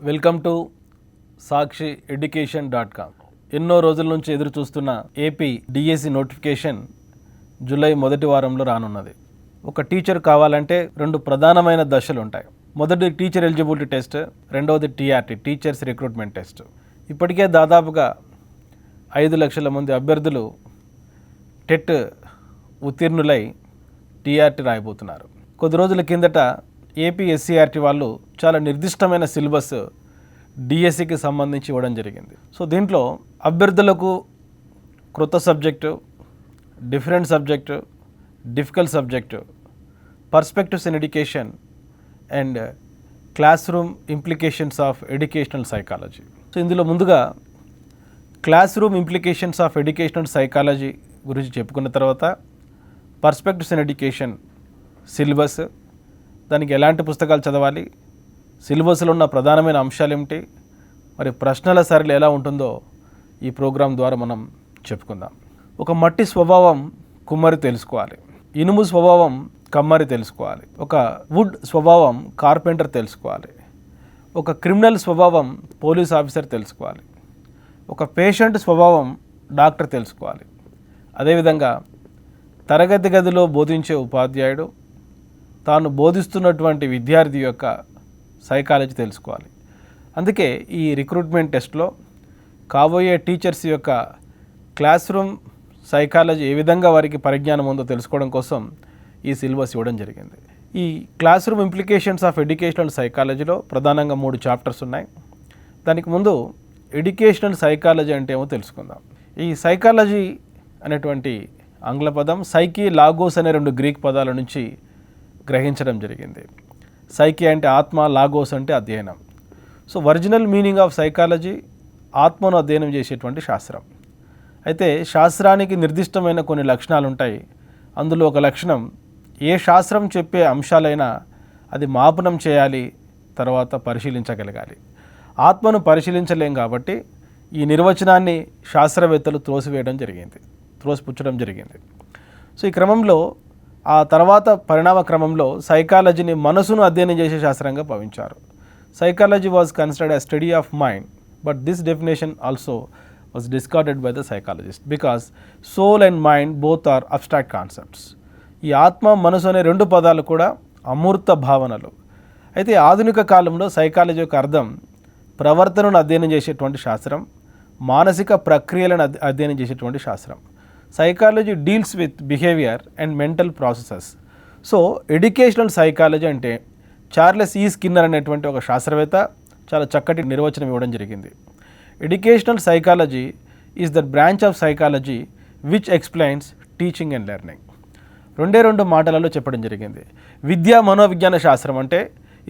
Welcome to సాక్షి ఎడ్యుకేషన్.com. ఎన్నో రోజుల నుంచి ఎదురు చూస్తున్న ఏపీ డిఎస్సి నోటిఫికేషన్ జూలై మొదటి వారంలో రానున్నది. ఒక టీచర్ కావాలంటే రెండు ప్రధానమైన దశలు ఉంటాయి. మొదటి టీచర్ ఎలిజిబిలిటీ టెస్ట్, రెండవది టీఆర్టీ టీచర్స్ రిక్రూట్మెంట్ టెస్ట్. ఇప్పటికే దాదాపుగా 5 లక్షల మంది అభ్యర్థులు టెట్ ఉత్తీర్ణులై టీఆర్టీ రాయబోతున్నారు. కొద్ది రోజుల కిందట ఏపీ ఎస్సీఆర్టీ వాళ్ళు చాలా నిర్దిష్టమైన సిలబస్ డిఎస్సికి సంబంధించి ఇవ్వడం జరిగింది. సో దీంట్లో అభ్యర్థులకు క్రొత్త subject, different subject, difficult subject, perspectives in education and class room implications of educational psychology. So ఇందులో ముందుగా class room implications of educational psychology గురించి చెప్పుకున్న తర్వాత పర్స్పెక్టివ్స్ ఇన్ ఎడ్యుకేషన్ సిలబస్, దానికి ఎలాంటి పుస్తకాలు చదవాలి, సిలబస్లో ఉన్న ప్రధానమైన అంశాలు ఏమిటి, మరి ప్రశ్నల సరళి ఎలా ఉంటుందో ఈ ప్రోగ్రాం ద్వారా మనం చెప్పుకుందాం. ఒక మట్టి స్వభావం కుమ్మరి తెలుసుకోవాలి, ఇనుము స్వభావం కమ్మరి తెలుసుకోవాలి, ఒక వుడ్ స్వభావం కార్పెంటర్ తెలుసుకోవాలి, ఒక క్రిమినల్ స్వభావం పోలీస్ ఆఫీసర్ తెలుసుకోవాలి, ఒక పేషెంట్ స్వభావం డాక్టర్ తెలుసుకోవాలి. అదేవిధంగా తరగతి గదిలో బోధించే ఉపాధ్యాయుడు తాను బోధిస్తున్నటువంటి విద్యార్థి యొక్క సైకాలజీ తెలుసుకోవాలి. అందుకే ఈ రిక్రూట్మెంట్ టెస్ట్లో కాబోయే టీచర్స్ యొక్క క్లాస్ రూమ్ సైకాలజీ ఏ విధంగా వారికి పరిజ్ఞానం ఉందో తెలుసుకోవడం కోసం ఈ సిలబస్ ఇవ్వడం జరిగింది. ఈ classroom implications of educational సైకాలజీలో ప్రధానంగా 3 చాప్టర్స్ ఉన్నాయి. దానికి ముందు ఎడ్యుకేషనల్ సైకాలజీ అంటే ఏమో తెలుసుకుందాం. ఈ సైకాలజీ అనేటువంటి ఆంగ్ల పదం సైకి, లాగోస్ అనే 2 గ్రీక్ పదాల నుంచి గ్రహించడం జరిగింది. సైకి అంటే ఆత్మ, లాగోస్ అంటే అధ్యయనం. So original meaning of psychology ఆత్మను అధ్యయనం చేసేటువంటి శాస్త్రం. అయితే శాస్త్రానికి నిర్దిష్టమైన కొన్ని లక్షణాలు ఉంటాయి. అందులో ఒక లక్షణం, ఏ శాస్త్రం చెప్పే అంశాలైనా అది మాపనం చేయాలి, తర్వాత పరిశీలించగలగాలి. ఆత్మను పరిశీలించలేం కాబట్టి ఈ నిర్వచనాన్ని శాస్త్రవేత్తలు త్రోసిపుచ్చడం జరిగింది. సో ఈ క్రమంలో ఆ తర్వాత పరిణామ క్రమంలో సైకాలజీని మనసును అధ్యయనం చేసే శాస్త్రంగా భావించారు. Psychology was considered as study of mind, but this definition also was discarded by the psychologist because soul and mind both are abstract concepts. ఈ ఆత్మ, మనసు అనే 2 పదాలు కూడా అమూర్త భావనలు. అయితే ఆధునిక కాలంలో సైకాలజీ యొక్క అర్థం ప్రవర్తనను అధ్యయనం చేసేటువంటి శాస్త్రం, మానసిక ప్రక్రియలను అధ్యయనం చేసేటువంటి శాస్త్రం. Psychology deals with behaviour and mental processes. So educational psychology అంటే చార్లెస్ ఈ స్కిన్నర్ అనేటువంటి ఒక శాస్త్రవేత్త చాలా చక్కటి నిర్వచనం ఇవ్వడం జరిగింది. Educational psychology is the branch of psychology which explains teaching and learning. 2 మాటలలో చెప్పడం జరిగింది. విద్యా మనోవిజ్ఞాన శాస్త్రం అంటే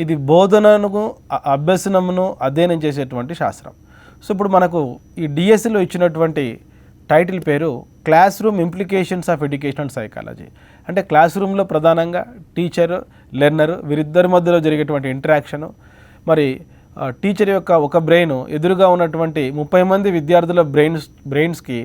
ఇది బోధనను, అభ్యసనమును అధ్యయనం చేసేటువంటి శాస్త్రం. సో ఇప్పుడు మనకు ఈ డిఎస్సిలో ఇచ్చినటువంటి టైటిల్ పేరు class room implications of educational psychology. అంటే క్లాస్ రూమ్లో ప్రధానంగా టీచర్, లెర్నర్ వీరిద్దరి మధ్యలో జరిగేటువంటి ఇంటరాక్షను, మరి టీచర్ యొక్క ఒక బ్రెయిన్ ఎదురుగా ఉన్నటువంటి 30 మంది విద్యార్థుల బ్రెయిన్స్కి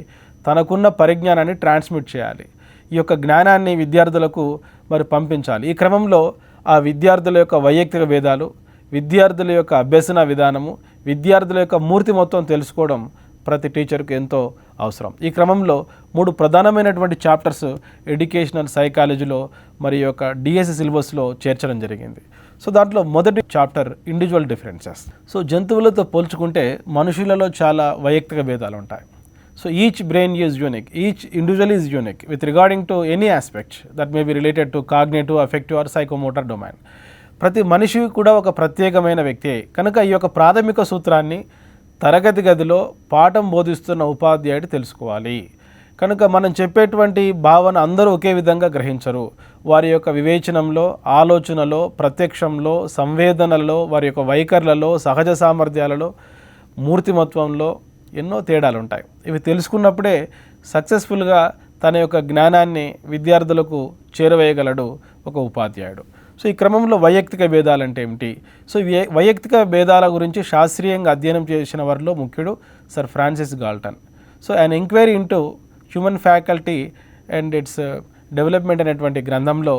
తనకున్న పరిజ్ఞానాన్ని ట్రాన్స్మిట్ చేయాలి. ఈ యొక్క జ్ఞానాన్ని విద్యార్థులకు మరి పంపించాలి. ఈ క్రమంలో ఆ విద్యార్థుల యొక్క వైయక్తిక భేదాలు, విద్యార్థుల యొక్క అభ్యసన విధానము, విద్యార్థుల యొక్క మూర్తి మొత్తం తెలుసుకోవడం ప్రతి టీచర్కు ఎంతో అవసరం. ఈ క్రమంలో 3 ప్రధానమైనటువంటి చాప్టర్స్ ఎడ్యుకేషనల్ సైకాలజీలో మరి యొక్క డిఎస్సి సిలబస్లో చేర్చడం జరిగింది. సో దాంట్లో మొదటి చాప్టర్ ఇండివిజువల్ డిఫరెన్సెస్. సో జంతువులతో పోల్చుకుంటే మనుషులలో చాలా వైయక్తిక భేదాలు ఉంటాయి. So each brain is unique, each individual is unique with regarding to any aspect that may be related to cognitive, affective or psychomotor domain. ప్రతి మనిషి కూడా ఒక ప్రత్యేకమైన వ్యక్తి. కనుక ఈ యొక్క ప్రాథమిక సూత్రాన్ని తరగతి గదిలో పాఠం బోధిస్తున్న ఉపాధ్యాయుడు తెలుసుకోవాలి. కనుక మనం చెప్పేటువంటి భావన అందరూ ఒకే విధంగా గ్రహించరు. వారి యొక్క వివేచనంలో, ఆలోచనలో, ప్రత్యక్షంలో, సంవేదనలలో, వారి యొక్క వైఖరులలో, సహజ సామర్థ్యాలలో, మూర్తిమత్వంలో ఎన్నో తేడాలు ఉంటాయి. ఇవి తెలుసుకున్నప్పుడే సక్సెస్ఫుల్గా తన యొక్క జ్ఞానాన్ని విద్యార్థులకు చేరవేయగలడు ఒక ఉపాధ్యాయుడు. సో ఈ క్రమంలో వైయక్తిక భేదాలు అంటే ఏమిటి? సో వైయక్తిక భేదాల గురించి శాస్త్రీయంగా అధ్యయనం చేసిన వారిలో ముఖ్యుడు sir Francis Galton. So an enquiry into human faculty and its development అనేటువంటి గ్రంథంలో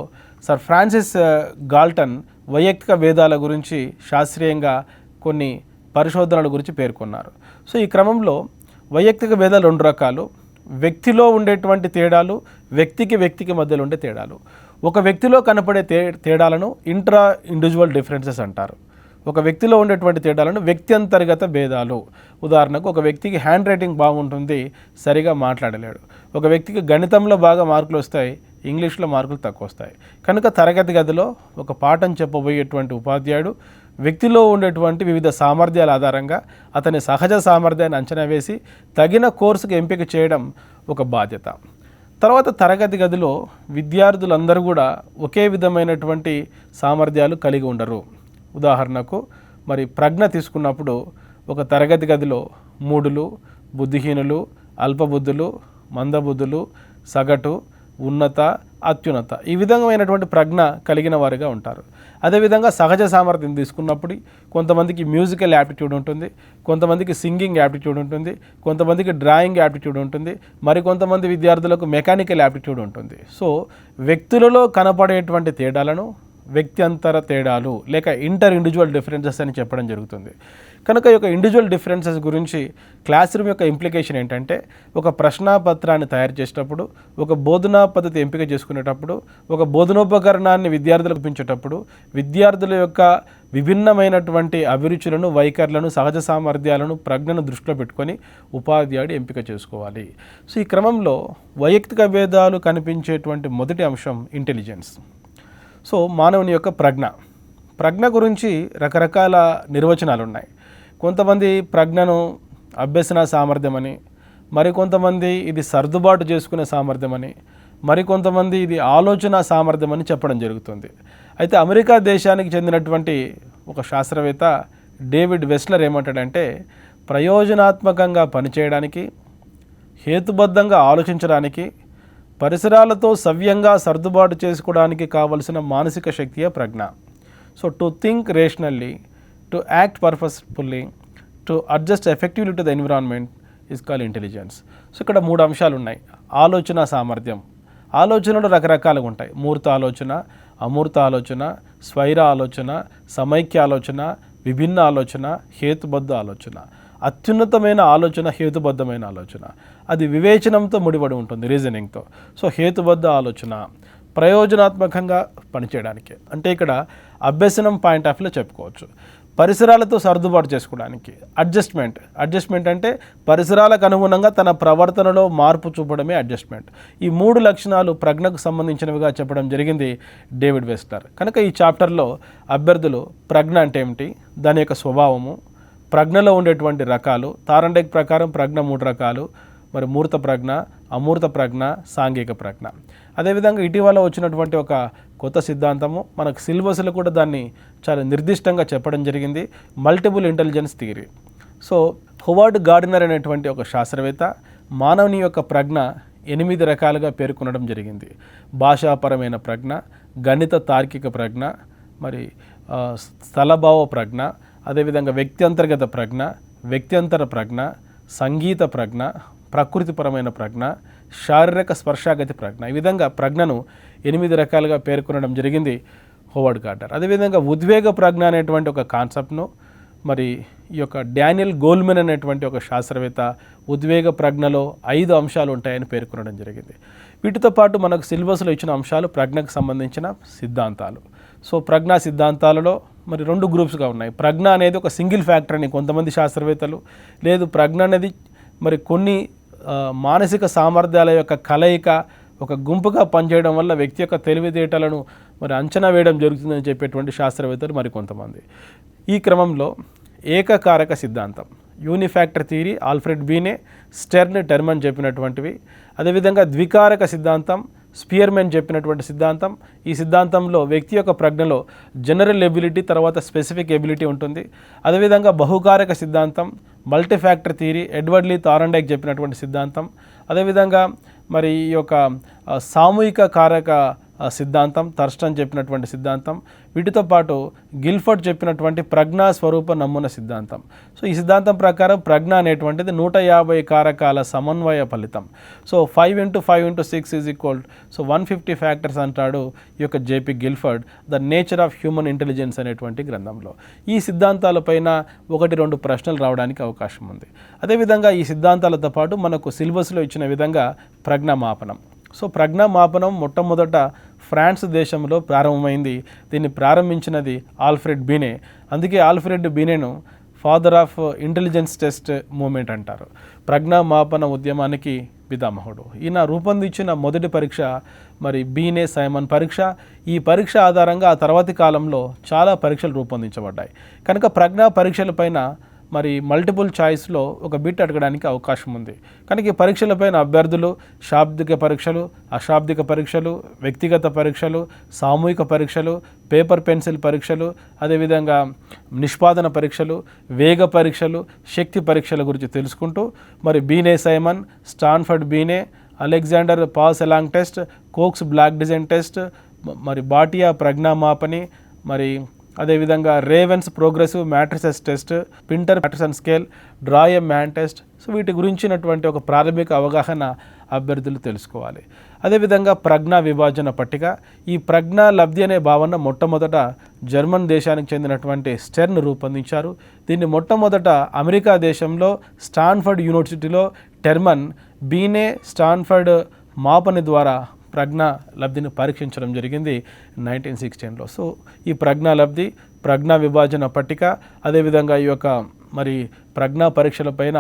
సర్ ఫ్రాన్సిస్ గాల్టన్ వైయక్తిక భేదాల గురించి శాస్త్రీయంగా కొన్ని పరిశోధనల గురించి పేర్కొన్నారు. సో ఈ క్రమంలో వైయక్తిక భేదాలు రెండు రకాలు. వ్యక్తిలో ఉండేటువంటి తేడాలు, వ్యక్తికి మధ్యలో ఉండే తేడాలు. ఒక వ్యక్తిలో కనపడే తేడాలను ఇంట్రా ఇండివిజువల్ డిఫరెన్సెస్ అంటారు. ఒక వ్యక్తిలో ఉండేటువంటి తేడాలను వ్యక్తి అంతర్గత భేదాలు. ఉదాహరణకు ఒక వ్యక్తికి హ్యాండ్ రైటింగ్ బాగుంటుంది, సరిగా మాట్లాడలేడు. ఒక వ్యక్తికి గణితంలో బాగా మార్కులు వస్తాయి, ఇంగ్లీష్లో మార్కులు తక్కువ వస్తాయి. కనుక తరగతి గదిలో ఒక పాఠం చెప్పబోయేటువంటి ఉపాధ్యాయుడు వ్యక్తిలో ఉండేటువంటి వివిధ సామర్థ్యాల ఆధారంగా అతని సహజ సామర్థ్యాన్ని అంచనా వేసి తగిన కోర్సుకు ఎంపిక చేయడం ఒక బాధ్యత. తర్వాత తరగతి గదిలో విద్యార్థులందరూ కూడా ఒకే విధమైనటువంటి సామర్థ్యాలు కలిగి ఉండరు. ఉదాహరణకు మరి ప్రజ్ఞ తీసుకున్నప్పుడు ఒక తరగతి గదిలో మూఢులు, బుద్ధిహీనులు, అల్పబుద్ధులు, మందబుద్ధులు, సగటు, ఉన్నత, అత్యున్నత ఈ విధమైనటువంటి ప్రజ్ఞ కలిగిన వారుగా ఉంటారు. అదేవిధంగా సహజ సామర్థ్యం తీసుకున్నప్పుడు కొంతమందికి మ్యూజికల్ యాప్టిట్యూడ్ ఉంటుంది, కొంతమందికి సింగింగ్ యాప్టిట్యూడ్ ఉంటుంది, కొంతమందికి డ్రాయింగ్ యాప్టిట్యూడ్ ఉంటుంది, మరికొంతమంది విద్యార్థులకు మెకానికల్ యాప్టిట్యూడ్ ఉంటుంది. సో వ్యక్తులలో కనపడేటువంటి తేడాలను వ్యక్త్యంతర తేడాలు లేక ఇంటర్ ఇండివిజువల్ డిఫరెన్సెస్ అని చెప్పడం జరుగుతుంది. కనుక ఈ యొక్క ఇండివిజువల్ డిఫరెన్సెస్ గురించి క్లాస్ రూమ్ యొక్క ఇంప్లికేషన్ ఏంటంటే, ఒక ప్రశ్నాపత్రాన్ని తయారు చేసేటప్పుడు, ఒక బోధనా పద్ధతి ఎంపిక చేసుకునేటప్పుడు, ఒక బోధనోపకరణాన్ని విద్యార్థులకు చూపించేటప్పుడు విద్యార్థుల యొక్క విభిన్నమైనటువంటి అభిరుచులను, వైఖరులను, సహజ సామర్థ్యాలను, ప్రజ్ఞను దృష్టిలో పెట్టుకొని ఉపాధ్యాయుడు ఎంపిక చేసుకోవాలి. సో ఈ క్రమంలో వైయక్తిక భేదాలు కనిపించేటువంటి మొదటి అంశం ఇంటెలిజెన్స్. సో మానవుని యొక్క ప్రజ్ఞ గురించి రకరకాల నిర్వచనాలు ఉన్నాయి. కొంతమంది ప్రజ్ఞను అభ్యసన సామర్థ్యమని, మరికొంతమంది ఇది సర్దుబాటు చేసుకునే సామర్థ్యమని, మరికొంతమంది ఇది ఆలోచన సామర్థ్యమని చెప్పడం జరుగుతుంది. అయితే అమెరికా దేశానికి చెందినటువంటి ఒక శాస్త్రవేత్త డేవిడ్ వెస్లర్ ఏమంటాడంటే, ప్రయోజనాత్మకంగా పనిచేయడానికి, హేతుబద్ధంగా ఆలోచించడానికి, పరిసరాలతో సవ్యంగా సర్దుబాటు చేసుకోవడానికి కావలసిన మానసిక శక్తియే ప్రజ్ఞ. So to think rationally, to act purposefully, to adjust effectively to the environment is called intelligence. So ఇక్కడ మూడు అంశాలు ఉన్నాయి. ఆలోచన సామర్థ్యం. ఆలోచనలు రకరకాలుగా ఉంటాయి. మూర్త ఆలోచన, అమూర్త ఆలోచన, స్వైర ఆలోచన, సమైక్య ఆలోచన, విభిన్న ఆలోచన, హేతుబద్ధ ఆలోచన. అత్యున్నతమైన ఆలోచన హేతుబద్ధమైన ఆలోచన. అది వివేచనంతో ముడిపడి ఉంటుంది, రీజనింగ్తో. సో హేతుబద్ధ ఆలోచన ప్రయోజనాత్మకంగా పనిచేయడానికి, అంటే ఇక్కడ అభ్యసనం పాయింట్ ఆఫ్ వ్యూలో చెప్పుకోవచ్చు. పరిసరాలతో సర్దుబాటు చేసుకోవడానికి అడ్జస్ట్మెంట్ అంటే పరిసరాలకు అనుగుణంగా తన ప్రవర్తనలో మార్పు చూపడమే అడ్జస్ట్మెంట్. ఈ మూడు లక్షణాలు ప్రజ్ఞకు సంబంధించినవిగా చెప్పడం జరిగింది డేవిడ్ వెస్లర్. కనుక ఈ చాప్టర్లో అభ్యర్థులు ప్రజ్ఞ అంటే ఏమిటి, దాని యొక్క స్వభావము, ప్రజ్ఞలో ఉండేటువంటి రకాలు, తారండేక్ ప్రకారం ప్రజ్ఞ 3 రకాలు, మరి మూర్త ప్రజ్ఞ, అమూర్త ప్రజ్ఞ, సాంఘిక ప్రజ్ఞ. అదేవిధంగా ఇటీవల వచ్చినటువంటి ఒక కొత్త సిద్ధాంతము, మనకు సిలబస్లో కూడా దాన్ని చాలా నిర్దిష్టంగా చెప్పడం జరిగింది, multiple intelligence theory. So Howard Gardner అనేటువంటి ఒక శాస్త్రవేత్త మానవుని యొక్క ప్రజ్ఞ 8 రకాలుగా పేర్కొనడం జరిగింది. భాషాపరమైన ప్రజ్ఞ, గణిత తార్కిక ప్రజ్ఞ, మరి స్థలభావ ప్రజ్ఞ, అదేవిధంగా వ్యక్త్యంతర్గత ప్రజ్ఞ, వ్యక్త్యంతర ప్రజ్ఞ, సంగీత ప్రజ్ఞ, ప్రకృతిపరమైన ప్రజ్ఞ, శారీరక స్పర్శాగతి ప్రజ్ఞ. ఈ విధంగా ప్రజ్ఞను 8 రకాలుగా పేర్కొనడం జరిగింది హోవార్డ్ గార్డనర్. అదేవిధంగా ఉద్వేగ ప్రజ్ఞ అనేటువంటి ఒక కాన్సెప్ట్ను మరి ఈ యొక్క డానియల్ గోల్మెన్ అనేటువంటి ఒక శాస్త్రవేత్త ఉద్వేగ ప్రజ్ఞలో 5 అంశాలు ఉంటాయని పేర్కొనడం జరిగింది. వీటితో పాటు మనకు సిలబస్లో ఇచ్చిన అంశాలు ప్రజ్ఞకు సంబంధించిన సిద్ధాంతాలు. సో ప్రజ్ఞా సిద్ధాంతాలలో మరి 2 గ్రూప్స్గా ఉన్నాయి. ప్రజ్ఞ అనేది ఒక సింగిల్ ఫ్యాక్టర్ అని కొంతమంది శాస్త్రవేత్తలు, లేదు ప్రజ్ఞ అనేది మరి కొన్ని మానసిక సామర్థ్యాల యొక్క కలయిక, ఒక గుంపుగా పనిచేయడం వల్ల వ్యక్తి యొక్క తెలివితేటలను మరి అంచనా వేయడం జరుగుతుందని చెప్పేటువంటి శాస్త్రవేత్తలు మరికొంతమంది. ఈ క్రమంలో ఏకకారక సిద్ధాంతం, unifactor theory, Alfred Binet, Stern, Terman చెప్పినటువంటివి. అదేవిధంగా ద్వికారక సిద్ధాంతం, స్పియర్మెన్ చెప్పినటువంటి సిద్ధాంతం. ఈ సిద్ధాంతంలో వ్యక్తి యొక్క ప్రజ్ఞలో జనరల్ ఎబిలిటీ తర్వాత స్పెసిఫిక్ ఎబిలిటీ ఉంటుంది. అదేవిధంగా బహుకారక సిద్ధాంతం, మల్టీఫ్యాక్టర్ థియరీ, ఎడ్వర్డ్ లీ థారండైక్ చెప్పినటువంటి సిద్ధాంతం. అదేవిధంగా మరి ఈ యొక్క సామూహిక కారక సిద్ధాంతం, థర్స్టన్ చెప్పినటువంటి సిద్ధాంతం, వీటితో పాటు గిల్ఫర్డ్ చెప్పినటువంటి ప్రజ్ఞా స్వరూప నమూనా సిద్ధాంతం. సో ఈ సిద్ధాంతం ప్రకారం ప్రజ్ఞ అనేటువంటిది 150 కారకాల సమన్వయ ఫలితం. సో 5 × 5 × 6 = 150 ఫ్యాక్టర్స్ అంటాడు ఈ యొక్క JP Guilford the nature of human intelligence అనేటువంటి గ్రంథంలో. ఈ సిద్ధాంతాలపైన 1-2 ప్రశ్నలు రావడానికి అవకాశం ఉంది. అదేవిధంగా ఈ సిద్ధాంతాలతో పాటు మనకు సిలబస్లో ఇచ్చిన విధంగా ప్రజ్ఞామాపనం. సో ప్రజ్ఞామాపనం మొట్టమొదట ఫ్రాన్స్ దేశంలో ప్రారంభమైంది. దీన్ని ప్రారంభించినది ఆల్ఫ్రెడ్ బీనే. అందుకే ఆల్ఫ్రెడ్ బీనేను father of intelligence test movement అంటారు. ప్రజ్ఞామాపన ఉద్యమానికి పితామహుడు. ఈయన రూపొందించిన మొదటి పరీక్ష మరి బీనే సైమన్ పరీక్ష. ఈ పరీక్ష ఆధారంగా ఆ తర్వాతి కాలంలో చాలా పరీక్షలు రూపొందించబడ్డాయి. కనుక ప్రజ్ఞా పరీక్షలపైన మరి మల్టిపుల్ చాయిస్లో ఒక బిట్ అడగడానికి అవకాశం ఉంది. కనుక ఈ పరీక్షలపైన అభ్యర్థులు శాబ్దిక పరీక్షలు, అశాబ్దిక పరీక్షలు, వ్యక్తిగత పరీక్షలు, సామూహిక పరీక్షలు, పేపర్ పెన్సిల్ పరీక్షలు, అదేవిధంగా నిష్పాదన పరీక్షలు, వేగ పరీక్షలు, శక్తి పరీక్షల గురించి తెలుసుకుంటూ మరి Binet Simon, Stanford Binet, Alexander pass along test, Kohs block design test, మరి బాటియా ప్రజ్ఞామాపని, మరి అదేవిధంగా Raven's progressive matrices test, Pinter Patterson scale, draw man test. So వీటి గురించినటువంటి ఒక ప్రాథమిక అవగాహన అభ్యర్థులు తెలుసుకోవాలి. అదేవిధంగా ప్రజ్ఞా విభాజన పట్టిక. ఈ ప్రజ్ఞా లబ్ధి అనే భావన మొట్టమొదట జర్మన్ దేశానికి చెందినటువంటి స్టెర్న్ రూపొందించారు. దీన్ని మొట్టమొదట అమెరికా దేశంలో స్టాన్ఫర్డ్ యూనివర్సిటీలో టెర్మన్, బీనే, స్టాన్ఫర్డ్ మాపని ద్వారా ప్రజ్ఞా లబ్ధిని పరీక్షించడం జరిగింది 1916లో. సో ఈ ప్రజ్ఞా లబ్ధి, ప్రజ్ఞా విభాజన పట్టిక, అదేవిధంగా ఈ యొక్క మరి ప్రజ్ఞా పరీక్షలపైన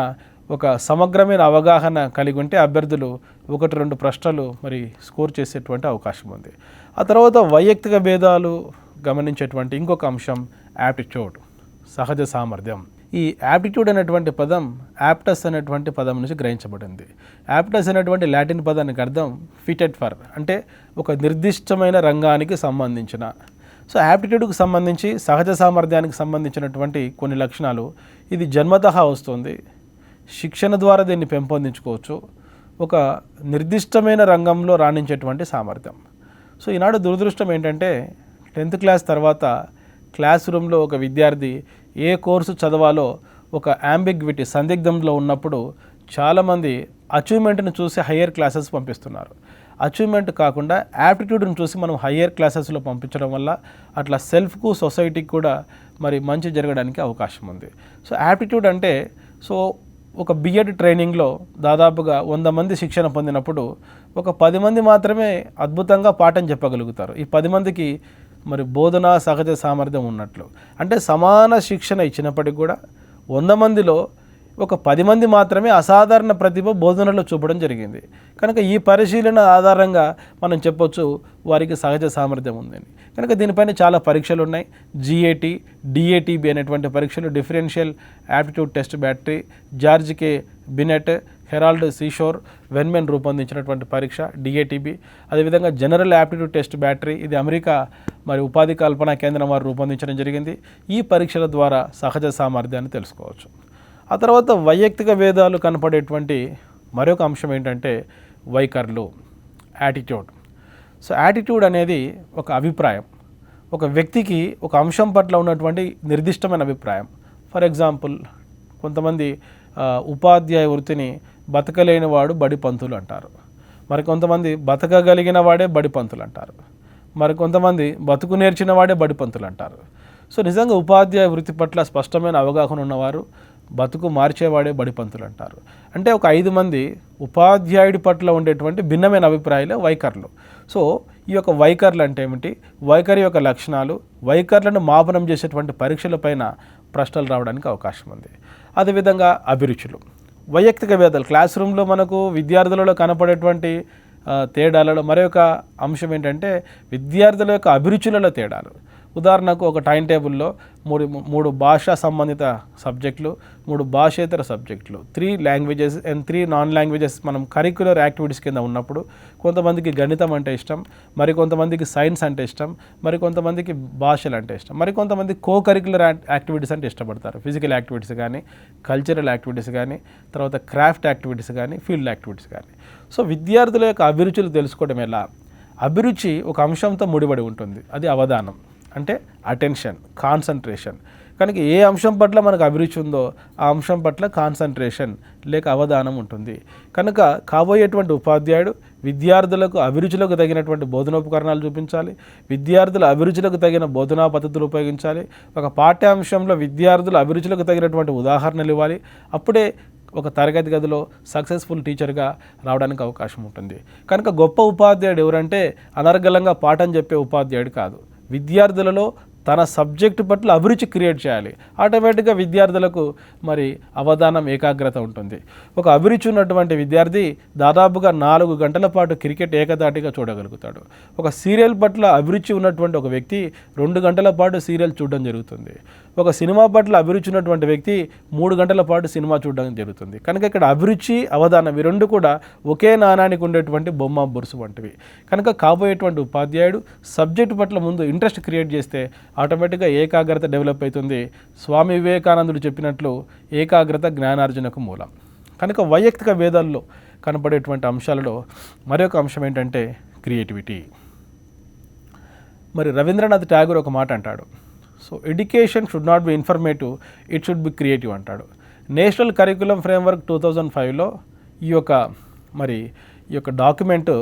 ఒక సమగ్రమైన అవగాహన కలిగి ఉంటే అభ్యర్థులు 1-2 ప్రశ్నలు మరి స్కోర్ చేసేటువంటి అవకాశం ఉంది. ఆ తర్వాత వైయక్తిక భేదాలు గమనించేటువంటి ఇంకొక అంశం యాప్టిట్యూడ్, సహజ సామర్థ్యం. ఈ యాప్టిట్యూడ్ అనేటువంటి పదం యాప్టస్ అనేటువంటి పదం నుంచి గ్రహించబడింది. యాప్టస్ అనేటువంటి లాటిన్ పదానికి అర్థం ఫిటెడ్ ఫర్, అంటే ఒక నిర్దిష్టమైన రంగానికి సంబంధించిన. సో యాప్టిట్యూడ్కి సంబంధించి సహజ సామర్థ్యానికి సంబంధించినటువంటి కొన్ని లక్షణాలు. ఇది జన్మతః వస్తుంది, శిక్షణ ద్వారా దీన్ని పెంపొందించుకోవచ్చు, ఒక నిర్దిష్టమైన రంగంలో రాణించేటువంటి సామర్థ్యం. సో ఈనాడు దురదృష్టం ఏంటంటే 10th క్లాస్ తర్వాత క్లాస్ రూమ్లో ఒక విద్యార్థి ఏ కోర్సు చదవాలో ఒక యాంబిగ్విటీ, సందిగ్ధంలో ఉన్నప్పుడు చాలామంది అచీవ్మెంట్ని చూసి హయ్యర్ క్లాసెస్ పంపిస్తున్నారు. అచీవ్మెంట్ కాకుండా యాప్టిట్యూడ్ని చూసి మనం హయ్యర్ క్లాసెస్లో పంపించడం వల్ల అట్లా సెల్ఫ్కు, సొసైటీకి కూడా మరి మంచి జరగడానికి అవకాశం ఉంది. సో యాప్టిట్యూడ్ అంటే సో ఒక బిఎడ్ ట్రైనింగ్లో దాదాపుగా 100 మంది శిక్షణ పొందినప్పుడు ఒక 10 మంది మాత్రమే అద్భుతంగా పాఠం చెప్పగలుగుతారు. ఈ 10 మందికి మరి బోధన సహజ సామర్థ్యం ఉన్నట్లు. అంటే సమాన శిక్షణ ఇచ్చినప్పటికీ కూడా 100 మందిలో ఒక 10 మంది మాత్రమే అసాధారణ ప్రతిభ బోధనలో చూపడం జరిగింది. కనుక ఈ పరిశీలన ఆధారంగా మనం చెప్పొచ్చు వారికి సహజ సామర్థ్యం ఉందని. కనుక దీనిపైన చాలా పరీక్షలు ఉన్నాయి. GAT, DATB అనేటువంటి పరీక్షలు, differential aptitude test battery, George K Bennett, Harold Seashore, Wesman రూపొందించినటువంటి పరీక్ష DATB. అదేవిధంగా జనరల్ యాప్టిట్యూడ్ టెస్ట్ బ్యాటరీ, ఇది అమెరికా మరి ఉపాధి కల్పన కేంద్రం వారు రూపొందించడం జరిగింది. ఈ పరీక్షల ద్వారా సహజ సామర్థ్యాన్ని తెలుసుకోవచ్చు. ఆ తర్వాత వైయక్తిక భేదాలు కనపడేటువంటి మరొక అంశం ఏంటంటే వైఖరులు, యాటిట్యూడ్. సో యాటిట్యూడ్ అనేది ఒక అభిప్రాయం, ఒక వ్యక్తికి ఒక అంశం పట్ల ఉన్నటువంటి నిర్దిష్టమైన అభిప్రాయం. ఫర్ ఎగ్జాంపుల్ కొంతమంది ఉపాధ్యాయ వృత్తిని బతకలేని వాడు బడి పంతులు అంటారు. మరి కొంతమంది బతకగలిగిన వాడే బడి పంతులు అంటారు. మరి కొంతమంది బతుకు నేర్చిన వాడే బడి పంతులు అంటారు. సో నిజంగా ఉపాధ్యాయ వృత్తి పట్ల స్పష్టమైన అవగాహన ఉన్నవారు బతుకు మార్చేవాడే బడి పంతులు అంటారు. అంటే ఒక 5 మంది ఉపాధ్యాయుడి పట్ల ఉండేటువంటి భిన్నమైన అభిప్రాయాలే వైఖరులు. సో ఈ యొక్క వైఖరులు అంటే ఏమిటి, వైఖరి యొక్క లక్షణాలు, వైఖరులను మాపనం చేసేటువంటి పరీక్షలపైన ప్రశ్నలు రావడానికి అవకాశం ఉంది. అదేవిధంగా అభిరుచులు, వైయక్తిక భేదాలు. క్లాస్ రూమ్లో మనకు విద్యార్థులలో కనపడేటువంటి తేడాలలో మరొక అంశం ఏంటంటే విద్యార్థుల యొక్క అభిరుచులలో తేడాలు. ఉదాహరణకు ఒక టైం టేబుల్లో మూడు భాషా సంబంధిత సబ్జెక్టులు, 3 భాషేతర సబ్జెక్టులు, 3 లాంగ్వేజెస్ అండ్ 3 నాన్ లాంగ్వేజెస్ మనం కరిక్యులర్ యాక్టివిటీస్ కింద ఉన్నప్పుడు కొంతమందికి గణితం అంటే ఇష్టం, మరి కొంతమందికి సైన్స్ అంటే ఇష్టం, మరి కొంతమందికి భాషలు అంటే ఇష్టం, మరి కొంతమంది కో కరిక్యులర్ యాక్టివిటీస్ అంటే ఇష్టపడతారు. ఫిజికల్ యాక్టివిటీస్ కానీ, కల్చరల్ యాక్టివిటీస్ కానీ, తర్వాత క్రాఫ్ట్ యాక్టివిటీస్ కానీ, ఫీల్డ్ యాక్టివిటీస్ కానీ. సో విద్యార్థుల యొక్క అభిరుచులు తెలుసుకోవడం ఎలా, అభిరుచి ఒక అంశంతో ముడిపడి ఉంటుంది, అది అవధానం అంటే అటెన్షన్, కాన్సన్ట్రేషన్. కనుక ఏ అంశం పట్ల మనకు అభిరుచి ఉందో ఆ అంశం పట్ల కాన్సన్ట్రేషన్ లేక అవధానం ఉంటుంది. కనుక కాబోయేటువంటి ఉపాధ్యాయుడు విద్యార్థులకు అభిరుచులకు తగినటువంటి బోధనోపకరణాలు చూపించాలి, విద్యార్థుల అభిరుచులకు తగిన బోధనా పద్ధతులు ఉపయోగించాలి, ఒక పాఠ్యాంశంలో విద్యార్థుల అభిరుచులకు తగినటువంటి ఉదాహరణలు ఇవ్వాలి. అప్పుడే ఒక తరగతి గదిలో సక్సెస్ఫుల్ టీచర్గా రావడానికి అవకాశం ఉంటుంది. కనుక గొప్ప ఉపాధ్యాయుడు ఎవరంటే అనర్గళంగా పాఠం చెప్పే ఉపాధ్యాయుడు కాదు, విద్యార్థులలో తన సబ్జెక్టు పట్ల అభిరుచి క్రియేట్ చేయాలి. ఆటోమేటిక్గా విద్యార్థులకు మరి అవధానం, ఏకాగ్రత ఉంటుంది. ఒక అభిరుచి ఉన్నటువంటి విద్యార్థి దాదాపుగా 4 గంటల పాటు క్రికెట్ ఏకధాటిగా చూడగలుగుతాడు. ఒక సీరియల్ పట్ల అభిరుచి ఉన్నటువంటి ఒక వ్యక్తి 2 గంటల పాటు సీరియల్ చూడడం జరుగుతుంది. ఒక సినిమా పట్ల అభిరుచి ఉన్నటువంటి వ్యక్తి 3 గంటల పాటు సినిమా చూడడం జరుగుతుంది. కనుక ఇక్కడ అభిరుచి, అవధానం ఈ రెండు కూడా ఒకే నాణానికి ఉండేటువంటి బొమ్మ బొరుసు వంటివి. కనుక కాబోయేటువంటి ఉపాధ్యాయుడు సబ్జెక్టు పట్ల ముందు ఇంట్రెస్ట్ క్రియేట్ చేస్తే ఆటోమేటిక్గా ఏకాగ్రత డెవలప్ అవుతుంది. స్వామి వివేకానందుడు చెప్పినట్లు ఏకాగ్రత జ్ఞానార్జనకు మూలం. కనుక వైయక్తిక వేదాల్లో కనపడేటువంటి అంశాలలో మరొక అంశం ఏంటంటే క్రియేటివిటీ. మరి రవీంద్రనాథ్ ఠాగూర్ ఒక మాట అంటాడు, so education should not be informative, it should be creative అంటాడు. నేషనల్ కరికులం ఫ్రేమ్వర్క్ 2005లో ఈ యొక్క డాక్యుమెంటు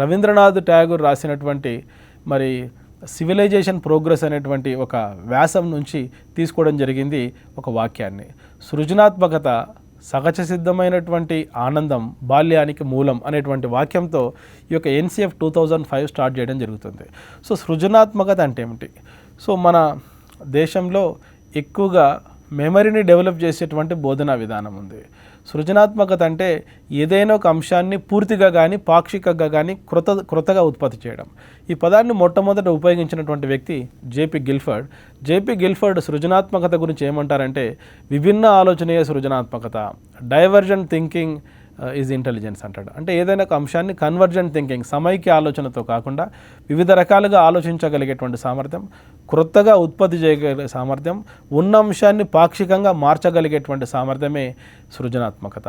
రవీంద్రనాథ్ ఠాగూర్ రాసినటువంటి మరి సివిలైజేషన్ ప్రోగ్రెస్ అనేటువంటి ఒక వ్యాసం నుంచి తీసుకోవడం జరిగింది. ఒక వాక్యాన్ని, సృజనాత్మకత సహజ సిద్ధమైనటువంటి ఆనందం బాల్యానికి మూలం అనేటువంటి వాక్యంతో ఈ యొక్క NCF 2005 స్టార్ట్ చేయడం జరుగుతుంది. సో సృజనాత్మకత అంటే ఏమిటి? సో మన దేశంలో ఎక్కువగా మెమరీని డెవలప్ చేసేటువంటి బోధనా విధానం ఉంది. సృజనాత్మకత అంటే ఏదైనా ఒక అంశాన్ని పూర్తిగా కానీ పాక్షికంగా కానీ క్రొత్తగా ఉత్పత్తి చేయడం. ఈ పదాన్ని మొట్టమొదట ఉపయోగించినటువంటి వ్యక్తి జేపీ గిల్ఫర్డ్ సృజనాత్మకత గురించి ఏమంటారంటే, విభిన్న ఆలోచనయే సృజనాత్మకత, డైవర్జెంట్ థింకింగ్ ఈజ్ ఇంటెలిజెన్స్ అంటాడు. అంటే ఏదైనా ఒక అంశాన్ని కన్వర్జెంట్ థింకింగ్, సమైక్య ఆలోచనతో కాకుండా వివిధ రకాలుగా ఆలోచించగలిగేటువంటి సామర్థ్యం, క్రొత్తగా ఉత్పత్తి చేయగలిగే సామర్థ్యం, ఉన్న అంశాన్ని పాక్షికంగా మార్చగలిగేటువంటి సామర్థ్యమే సృజనాత్మకత.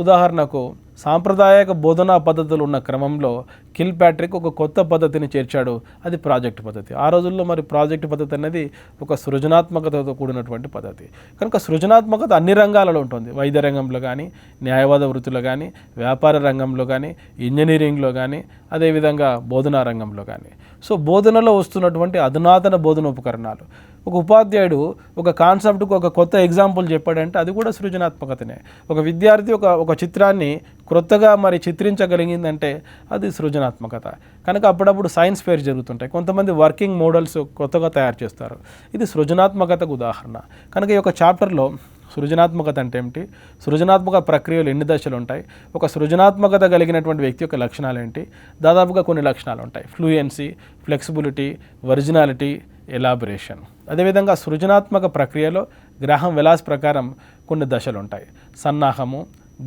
ఉదాహరణకు సాంప్రదాయక బోధనా పద్ధతులు ఉన్న క్రమంలో కిల్పాట్రిక్ ఒక కొత్త పద్ధతిని చేర్చాడు, అది ప్రాజెక్ట్ పద్ధతి. ఆ రోజుల్లో మరి ప్రాజెక్ట్ పద్ధతి అనేది ఒక సృజనాత్మకతతో కూడినటువంటి పద్ధతి. కనుక సృజనాత్మకత అన్ని రంగాలలో ఉంటుంది, వైద్య రంగంలో కానీ, న్యాయవాద వృత్తిలో కానీ, వ్యాపార రంగంలో కానీ, ఇంజనీరింగ్లో కానీ, అదేవిధంగా బోధనా రంగంలో కానీ. సో బోధనలో వస్తున్నటువంటి అధునాతన బోధన ఉపకరణాలు, ఒక ఉపాధ్యాయుడు ఒక కాన్సెప్ట్కు ఒక కొత్త ఎగ్జాంపుల్ చెప్పాడంటే అది కూడా సృజనాత్మకతనే. ఒక విద్యార్థి ఒక చిత్రాన్ని క్రొత్తగా మరి చిత్రించగలిగిందంటే అది సృజనాత్మకత. కనుక అప్పుడప్పుడు సైన్స్ ఫేర్ జరుగుతుంటాయి, కొంతమంది వర్కింగ్ మోడల్స్ కొత్తగా తయారు చేస్తారు, ఇది సృజనాత్మకతకు ఉదాహరణ. కనుక ఈ యొక్క చాప్టర్లో సృజనాత్మకత అంటే ఏమిటి, సృజనాత్మక ప్రక్రియలు ఎన్ని దశలు ఉంటాయి, ఒక సృజనాత్మకత కలిగినటువంటి వ్యక్తి యొక్క లక్షణాలు ఏంటి, దాదాపుగా కొన్ని లక్షణాలు ఉంటాయి, ఫ్లూయెన్సీ, ఫ్లెక్సిబిలిటీ, ఒరిజినాలిటీ, ఎలాబరేషన్. అదేవిధంగా సృజనాత్మక ప్రక్రియలో గ్రాహం వెలాస్ ప్రకారం కొన్ని దశలు ఉంటాయి, సన్నాహము,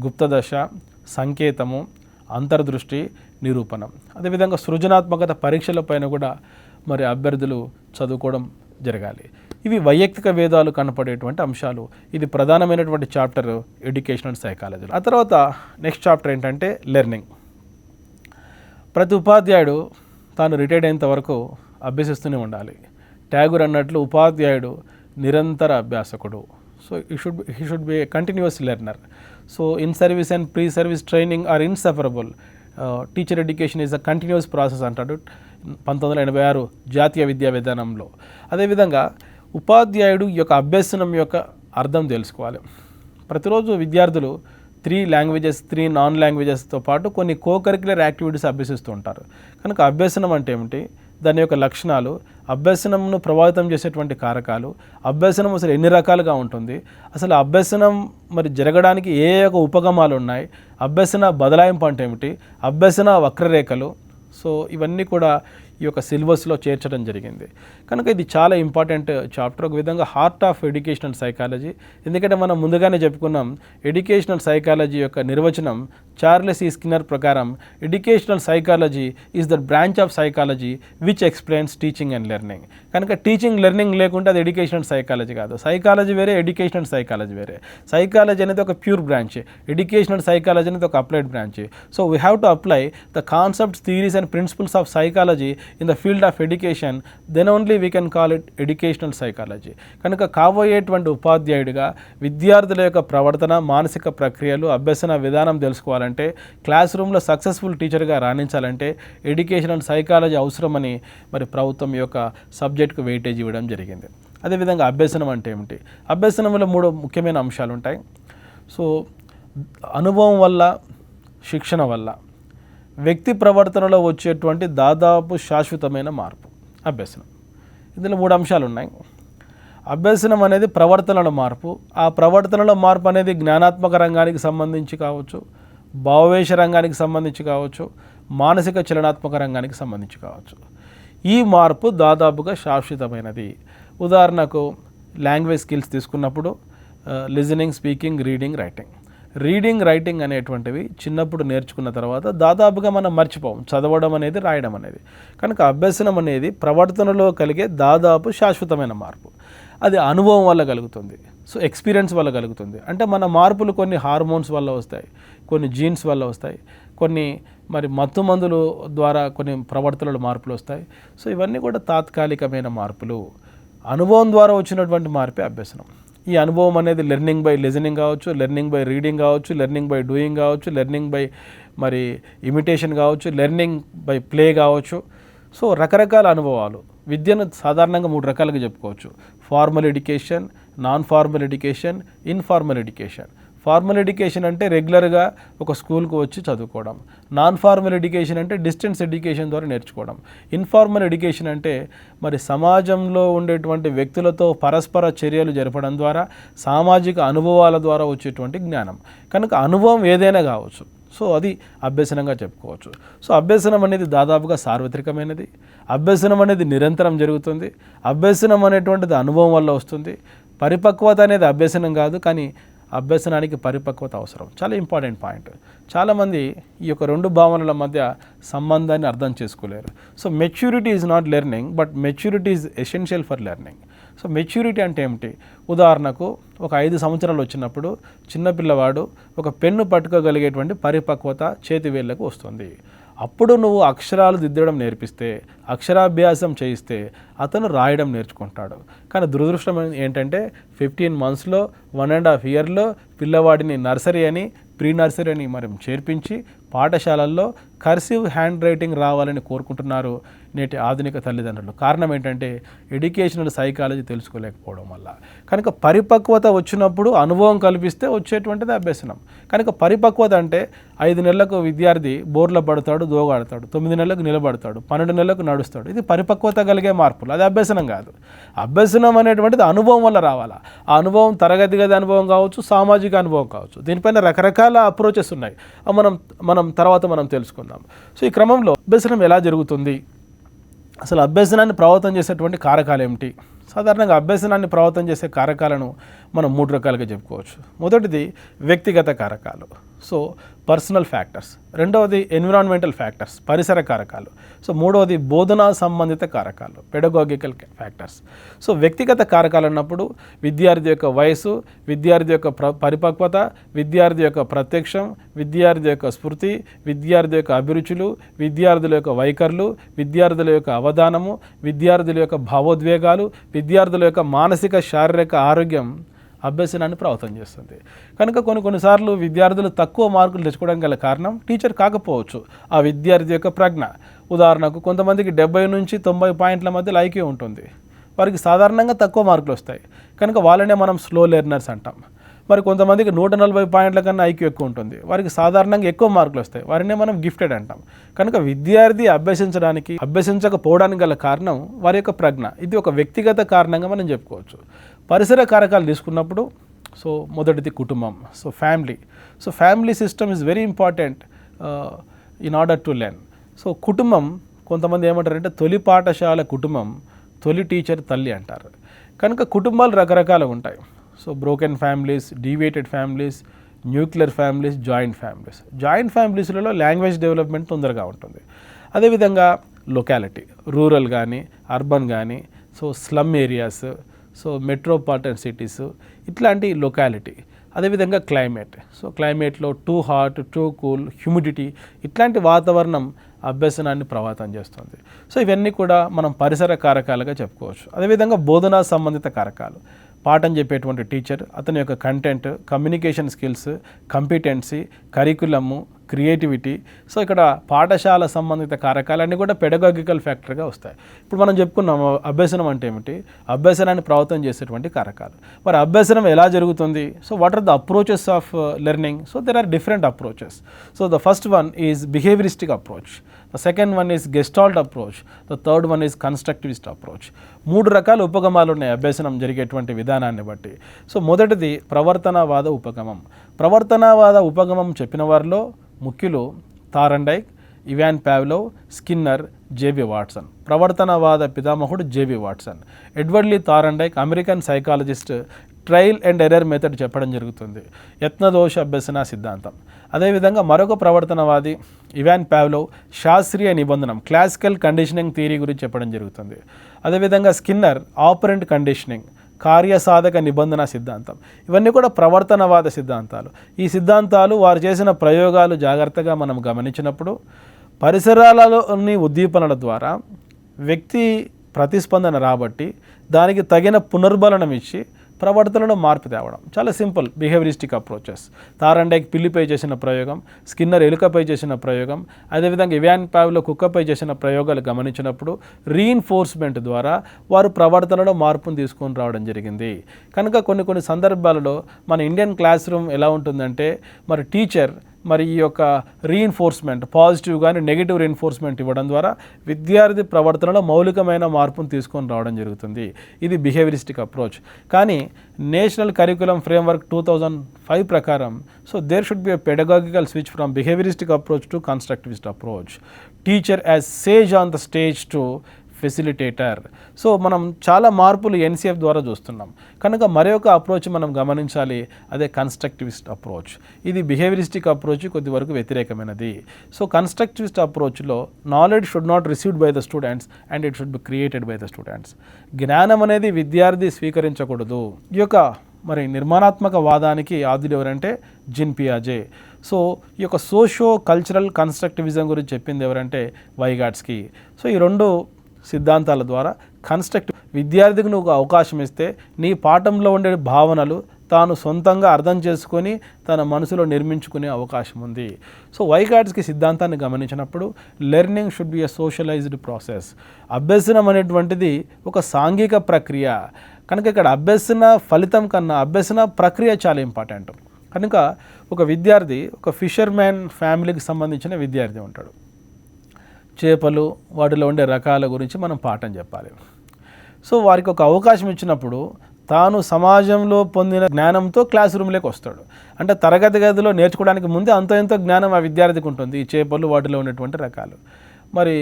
గుప్త దశ, సంకేతము, అంతర్దృష్టి, నిరూపణం. అదేవిధంగా సృజనాత్మకత పరీక్షల పైన కూడా మరి అభ్యర్థులు చదువుకోవడం జరగాలి. ఇవి వైయక్తిక వేదాలు కనపడేటువంటి అంశాలు. ఇది ప్రధానమైనటువంటి చాప్టర్ ఎడ్యుకేషనల్ సైకాలజీ. ఆ తర్వాత నెక్స్ట్ చాప్టర్ ఏంటంటే లెర్నింగ్. ప్రతి ఉపాధ్యాయుడు తాను రిటైర్డ్ అయ్యేంత వరకు అభ్యసిస్తూనే ఉండాలి. ఠాగూర్ అన్నట్లు ఉపాధ్యాయుడు నిరంతర అభ్యాసకుడు. So he should be a continuous learner. So in service and pre service training are inseparable. Teacher education is a continuous process అంటాడు 1986 జాతీయ విద్యా విధానంలో. అదేవిధంగా ఉపాధ్యాయుడు ఈ యొక్క అభ్యసనం యొక్క అర్థం తెలుసుకోవాలి. ప్రతిరోజు విద్యార్థులు 3 లాంగ్వేజెస్ 3 నాన్ లాంగ్వేజెస్తో పాటు కొన్ని కోకరిక్యులర్ యాక్టివిటీస్ అభ్యసిస్తూ ఉంటారు. కనుక అభ్యసనం అంటే ఏమిటి, దాని యొక్క లక్షణాలు, అభ్యసనంను ప్రభావితం చేసేటువంటి కారకాలు, అభ్యసనం అసలు ఎన్ని రకాలుగా ఉంటుంది, అసలు అభ్యసనం మరి జరగడానికి ఏ యొక్క ఉపగమాలు ఉన్నాయి, అభ్యసన బదలాయింపు అంటే ఏమిటి, అభ్యసన వక్రరేఖలు. సో ఇవన్నీ కూడా ఈ యొక్క సిలబస్లో చేర్చడం జరిగింది. కనుక ఇది చాలా ఇంపార్టెంట్ చాప్టర్, ఒక విధంగా హార్ట్ ఆఫ్ ఎడ్యుకేషనల్ సైకాలజీ. ఎందుకంటే మనం ముందుగానే చెప్పుకున్నాం, ఎడ్యుకేషనల్ సైకాలజీ యొక్క నిర్వచనం చార్లెస్ ఈ స్కిన్నర్ ప్రకారం educational psychology is the branch of psychology which explains teaching and learning. కనుక టీచింగ్ లెర్నింగ్ లేకుంటే అది ఎడ్యుకేషనల్ సైకాలజీ కాదు. సైకాలజీ వేరే, ఎడ్యుకేషనల్ సైకాలజీ వేరే. సైకాలజీ అనేది ఒక ప్యూర్ బ్రాంచ్, ఎడ్యుకేషనల్ సైకాలజీ అనేది ఒక applied branch. So we have to apply the concepts, theories and principles of psychology in the field of education, then only we can call it educational psychology. కనుక కాబోయేటువంటి ఉపాధ్యాయుడిగా విద్యార్థుల యొక్క ప్రవర్తన, మానసిక ప్రక్రియలు, అభ్యసన విధానం తెలుసుకోవాలంటే, క్లాస్ రూమ్లో సక్సెస్ఫుల్ టీచర్గా రాణించాలంటే ఎడ్యుకేషనల్ సైకాలజీ అవసరమని మరి ప్రభుత్వం యొక్క సబ్జెక్టుకు వెయిటేజ్ ఇవ్వడం జరిగింది. అదేవిధంగా అభ్యసనం అంటే ఏమిటి? అభ్యసనంలో 3 ముఖ్యమైన అంశాలు ఉంటాయి. సో అనుభవం వల్ల, శిక్షణ వల్ల వ్యక్తి ప్రవర్తనలో వచ్చేటువంటి దాదాపు శాశ్వతమైన మార్పు అభ్యసనం. ఇందులో 3 అంశాలు ఉన్నాయి. అభ్యసనం అనేది ప్రవర్తనలో మార్పు. ఆ ప్రవర్తనలో మార్పు అనేది జ్ఞానాత్మక రంగానికి సంబంధించి కావచ్చు, భావవేశ రంగానికి సంబంధించి కావచ్చు, మానసిక చలనాత్మక రంగానికి సంబంధించి కావచ్చు. ఈ మార్పు దాదాపుగా శాశ్వతమైనది. ఉదాహరణకు లాంగ్వేజ్ స్కిల్స్ తీసుకున్నప్పుడు లిజనింగ్, స్పీకింగ్, రీడింగ్, రైటింగ్ అనేటువంటివి చిన్నప్పుడు నేర్చుకున్న తర్వాత దాదాపుగా మనం మర్చిపోం, చదవడం అనేది, రాయడం అనేది. కనుక అభ్యసనం అనేది ప్రవర్తనలో కలిగే దాదాపు శాశ్వతమైన మార్పు. అది అనుభవం వల్ల కలుగుతుంది. సో ఎక్స్పీరియన్స్ వల్ల కలుగుతుంది. అంటే మన మార్పులు కొన్ని హార్మోన్స్ వల్ల వస్తాయి, కొన్ని జీన్స్ వల్ల వస్తాయి, కొన్ని మరి మత్తు మందుల ద్వారా కొన్ని ప్రవర్తనలో మార్పులు వస్తాయి. సో ఇవన్నీ కూడా తాత్కాలికమైన మార్పులు. అనుభవం ద్వారా వచ్చినటువంటి మార్పే అభ్యసనం. ఈ అనుభవం అనేది లెర్నింగ్ బై లిజనింగ్ కావచ్చు, లెర్నింగ్ బై రీడింగ్ కావచ్చు, లెర్నింగ్ బై డూయింగ్ కావచ్చు, లెర్నింగ్ బై మరి ఇమిటేషన్ కావచ్చు, లెర్నింగ్ బై ప్లే కావచ్చు. సో రకరకాల అనుభవాలు. విద్యను సాధారణంగా 3 రకాలుగా చెప్పుకోవచ్చు: formal education, non formal education, informal education. Formal education అంటే రెగ్యులర్గా ఒక స్కూల్కి వచ్చి చదువుకోవడం. నాన్ ఫార్మల్ ఎడ్యుకేషన్ అంటే డిస్టెన్స్ ఎడ్యుకేషన్ ద్వారా నేర్చుకోవడం. ఇన్ఫార్మల్ ఎడ్యుకేషన్ అంటే మరి సమాజంలో ఉండేటువంటి వ్యక్తులతో పరస్పర చర్యలు జరపడం ద్వారా, సామాజిక అనుభవాల ద్వారా వచ్చేటువంటి జ్ఞానం. కనుక అనుభవం ఏదైనా కావచ్చు. సో అది అభ్యసనంగా చెప్పుకోవచ్చు. సో అభ్యసనం అనేది దాదాపుగా సార్వత్రికమైనది. అభ్యసనం అనేది నిరంతరం జరుగుతుంది. అభ్యసనం అనేటువంటిది అనుభవం వల్ల వస్తుంది. పరిపక్వత అనేది అభ్యసనం కాదు, కానీ అభ్యసనానికి పరిపక్వత అవసరం. చాలా ఇంపార్టెంట్ పాయింట్. చాలామంది ఈ యొక్క 2 భావనల మధ్య సంబంధాన్ని అర్థం చేసుకోలేరు. So maturity is not learning, but maturity is essential for learning. So maturity అంటే ఏమిటి? ఉదాహరణకు ఒక 5 సంవత్సరాలు వచ్చినప్పుడు చిన్నపిల్లవాడు ఒక పెన్ను పట్టుకోగలిగేటువంటి పరిపక్వత చేతివేళ్లకు వస్తుంది. అప్పుడు నువ్వు అక్షరాలు దిద్దడం నేర్పిస్తే, అక్షరాభ్యాసం చేయిస్తే అతను రాయడం నేర్చుకుంటాడు. కానీ దురదృష్టం ఏంటంటే 15 monthsలో 1.5 yearలో పిల్లవాడిని నర్సరీ అని, ప్రీ నర్సరీ అని మనం చేర్పించి పాఠశాలల్లో కర్సివ్ హ్యాండ్ రైటింగ్ రావాలని కోరుకుంటున్నారు నేటి ఆధునిక తల్లిదండ్రులు. కారణం ఏంటంటే ఎడ్యుకేషనల్ సైకాలజీ తెలుసుకోలేకపోవడం వల్ల. కనుక పరిపక్వత వచ్చినప్పుడు అనుభవం కల్పిస్తే వచ్చేటువంటిది అభ్యసనం. కనుక పరిపక్వత అంటే 5 నెలలకు విద్యార్థి బోర్లో పడతాడు, దోగాడతాడు, 9 నెలలకు నిలబడతాడు, 12 నెలలకు నడుస్తాడు. ఇది పరిపక్వత కలిగే మార్పులు. అది అభ్యసనం కాదు. అభ్యసనం అనేటువంటిది అనుభవం వల్ల రావాలా. ఆ అనుభవం తరగతి గది అనుభవం కావచ్చు, సామాజిక అనుభవం కావచ్చు. దీనిపైన రకరకాల అప్రోచెస్ ఉన్నాయి. మనం తర్వాత తెలుసుకుందాం. సో ఈ క్రమంలో అభ్యసనం ఎలా జరుగుతుంది, అసలు అభ్యసనాన్ని ప్రభావితం చేసేటువంటి కారకాలు ఏమిటి? సాధారణంగా అభ్యసనాన్ని ప్రభావితం చేసే కారకాలను మనం 3 రకాలుగా చెప్పుకోవచ్చు. మొదటిది వ్యక్తిగత కారకాలు, సో పర్సనల్ ఫ్యాక్టర్స్. రెండవది ఎన్విరాన్మెంటల్ ఫ్యాక్టర్స్, పరిసర కారకాలు. సో మూడవది బోధనా సంబంధిత కారకాలు, పెడగాగికల్ ఫ్యాక్టర్స్. సో వ్యక్తిగత కారకాలు అన్నప్పుడు విద్యార్థి యొక్క వయసు, విద్యార్థి యొక్క పరిపక్వత, విద్యార్థి యొక్క ప్రత్యక్షం, విద్యార్థి యొక్క స్ఫూర్తి, విద్యార్థి యొక్క అభిరుచులు, విద్యార్థుల యొక్క వైఖరులు, విద్యార్థుల యొక్క అవధానము, విద్యార్థుల యొక్క భావోద్వేగాలు, విద్యార్థుల యొక్క మానసిక శారీరక ఆరోగ్యం అభ్యసనాన్ని ప్రభావితం చేస్తుంది. కనుక కొన్నిసార్లు విద్యార్థులు తక్కువ మార్కులు తెచ్చుకోవడానికి గల కారణం టీచర్ కాకపోవచ్చు, ఆ విద్యార్థి యొక్క ప్రజ్ఞ. ఉదాహరణకు కొంతమందికి 70 నుంచి 90 పాయింట్ల మధ్యలో ఐక్యూ ఉంటుంది. వారికి సాధారణంగా తక్కువ మార్కులు వస్తాయి, కనుక వాళ్ళనే మనం స్లో లెర్నర్స్ అంటాం. మరి కొంతమందికి 140 పాయింట్ల కన్నా ఐక్యూ ఎక్కువ ఉంటుంది, వారికి సాధారణంగా ఎక్కువ మార్కులు వస్తాయి, వారినే మనం గిఫ్టెడ్ అంటాం. కనుక విద్యార్థి అభ్యసించకపోవడానికి గల కారణం వారి యొక్క ప్రజ్ఞ. ఇది ఒక వ్యక్తిగత కారణంగా మనం చెప్పుకోవచ్చు. పరిసర కారకాలు తీసుకున్నప్పుడు సో మొదటిది కుటుంబం, so family system is very important in order to learn. So కొంతమంది ఏమంటారంటే తొలి పాఠశాల కుటుంబం తొలి టీచర్ తల్లి అంటారు. కనుక కుటుంబాలు రకరకాలుగా ఉంటాయి. So broken families, deviated families, nuclear families, joint families. Joint ఫ్యామిలీస్లలో లాంగ్వేజ్ డెవలప్మెంట్ తొందరగా ఉంటుంది. అదేవిధంగా లొకాలిటీ, రూరల్ కానీ అర్బన్ కానీ, so slum areas, so metropolitan cities, ఇట్లాంటి లొకాలిటీ. అదేవిధంగా క్లైమేట్, సో క్లైమేట్లో too hot, too cool, humidity, ఇట్లాంటి వాతావరణం అభ్యసనాన్ని ప్రభావితం చేస్తుంది. సో ఇవన్నీ కూడా మనం పరిసర కారకాలుగా చెప్పుకోవచ్చు. అదేవిధంగా బోధనా సంబంధిత కారకాలు, పాఠం చెప్పేటువంటి టీచర్, అతని యొక్క content, communication skills, competency, కరికులము, creativity. So ఇక్కడ పాఠశాల సంబంధిత కారకాలన్నీ కూడా పెడగాగికల్ ఫ్యాక్టర్గా వస్తాయి. ఇప్పుడు మనం చెప్పుకున్నాము అభ్యసనం అంటే ఏమిటి, అభ్యసనాన్ని ప్రభావితం చేసేటువంటి కారకాలు. మరి అభ్యసనం ఎలా జరుగుతుంది? So what are the approaches of learning? So there are different approaches. So the first one is behaviouristic approach, the second one is gestalt approach, the third one is constructivist approach. 3 రకాల ఉపగమాలు ఉన్నాయి అభ్యసనం జరిగేటువంటి విధానాన్ని బట్టి. So మొదటిది ప్రవర్తనవాద ఉపగమం. ప్రవర్తనవాద ఉపగమం చెప్పిన వారిలో ముఖ్యులు Thorndike, Ivan Pavlov, Skinner, JB Watson. ప్రవర్తనవాద పితామహుడు JB Watson. Edward Lee Thorndike American psychologist, trial and error method చెప్పడం జరుగుతుంది, యత్నదోష అభ్యసన సిద్ధాంతం. అదేవిధంగా మరొక ప్రవర్తనవాది ఇవాన్ పావ్లోవ్ శాస్త్రీయ నిబంధనం, క్లాసికల్ కండిషనింగ్ థియరీ గురించి చెప్పడం జరుగుతుంది. అదేవిధంగా స్కిన్నర్ ఆపరెంట్ కండిషనింగ్, కార్యసాధక నిబంధన సిద్ధాంతం. ఇవన్నీ కూడా ప్రవర్తనవాద సిద్ధాంతాలు. ఈ సిద్ధాంతాలు వారు చేసిన ప్రయోగాలు జాగ్రత్తగా మనం గమనించినప్పుడు పరిసరాలలోని ఉద్దీపనల ద్వారా వ్యక్తి ప్రతిస్పందన రాబట్టి దానికి తగిన పునర్బలనం ఇచ్చి ప్రవర్తనలో మార్పు తేవడం. చాలా సింపుల్ బిహేవియరిస్టిక్ అప్రోచెస్. థారండైక్ పిల్లిపై చేసిన ప్రయోగం, స్కిన్నర్ ఎలుకపై చేసిన ప్రయోగం, అదేవిధంగా ఇవాన్ పావ్లోవ్ కుక్కపై చేసిన ప్రయోగాలు గమనించినప్పుడు రీఇన్ఫోర్స్మెంట్ ద్వారా వారు ప్రవర్తనలో మార్పును తీసుకొని రావడం జరిగింది. కనుక కొన్ని సందర్భాలలో మన ఇండియన్ క్లాస్ రూమ్ ఎలా ఉంటుందంటే మరి టీచర్ మరి ఈ యొక్క రీఇన్ఫోర్స్మెంట్, పాజిటివ్ కానీ నెగిటివ్ రీఇన్ఫోర్స్మెంట్ ఇవ్వడం ద్వారా విద్యార్థి ప్రవర్తనలో మౌలికమైన మార్పును తీసుకొని రావడం జరుగుతుంది. ఇది బిహేవియరిస్టిక్ అప్రోచ్. కానీ నేషనల్ కరికులం ఫ్రేమ్వర్క్ 2005 ప్రకారం so there should be a pedagogical switch from behaviouristic approach to constructivist approach. Teacher as sage on the stage to facilitator. So మనం చాలా మార్పులు ఎన్సిఎఫ్ ద్వారా చూస్తున్నాం. కనుక మరొక అప్రోచ్ మనం గమనించాలి, అదే కన్స్ట్రక్టివిస్ట్ అప్రోచ్. ఇది బిహేవియరిస్టిక్ అప్రోచ్ కొద్ది వరకు వ్యతిరేకమైనది. సో కన్స్ట్రక్టివిస్ట్ అప్రోచ్లో knowledge should not received by the students and it should be created by the students. జ్ఞానం అనేది విద్యార్థి స్వీకరించకూడదు. ఈ యొక్క మరి నిర్మాణాత్మక వాదానికి ఆద్యుడు ఎవరంటే జీన్ పియాజే. సో ఈ యొక్క సోషో కల్చరల్ కన్స్ట్రక్టివిజం గురించి చెప్పింది ఎవరంటే వైగాట్స్కీ. సో ఈ 2 సిద్ధాంతాల ద్వారా విద్యార్థికి నువ్వు అవకాశం ఇస్తే నీ పాఠంలో ఉండే భావనలు తాను సొంతంగా అర్థం చేసుకొని తన మనసులో నిర్మించుకునే అవకాశం ఉంది. సో వైగాట్స్కీ సిద్ధాంతాన్ని గమనించినప్పుడు learning should be a socialised process. అభ్యసనం అనేటువంటిది ఒక సాంఘిక ప్రక్రియ. కనుక ఇక్కడ అభ్యసన ఫలితం కన్నా అభ్యసన ప్రక్రియ చాలా ఇంపార్టెంట్. కనుక ఒక విద్యార్థి, ఒక ఫిషర్మ్యాన్ ఫ్యామిలీకి సంబంధించిన విద్యార్థి ఉంటాడు. చేపలు, వాటిలో ఉండే రకాల గురించి మనం పాఠం చెప్పాలి. సో వారికి ఒక అవకాశం ఇచ్చినప్పుడు తాను సమాజంలో పొందిన జ్ఞానంతో క్లాస్ రూమ్లోకి వస్తాడు. అంటే తరగతి గదిలో నేర్చుకోవడానికి ముందే ఎంతో జ్ఞానం ఆ విద్యార్థికి ఉంటుంది, ఈ చేపలు, వాటిలో ఉన్నటువంటి రకాలు. మరి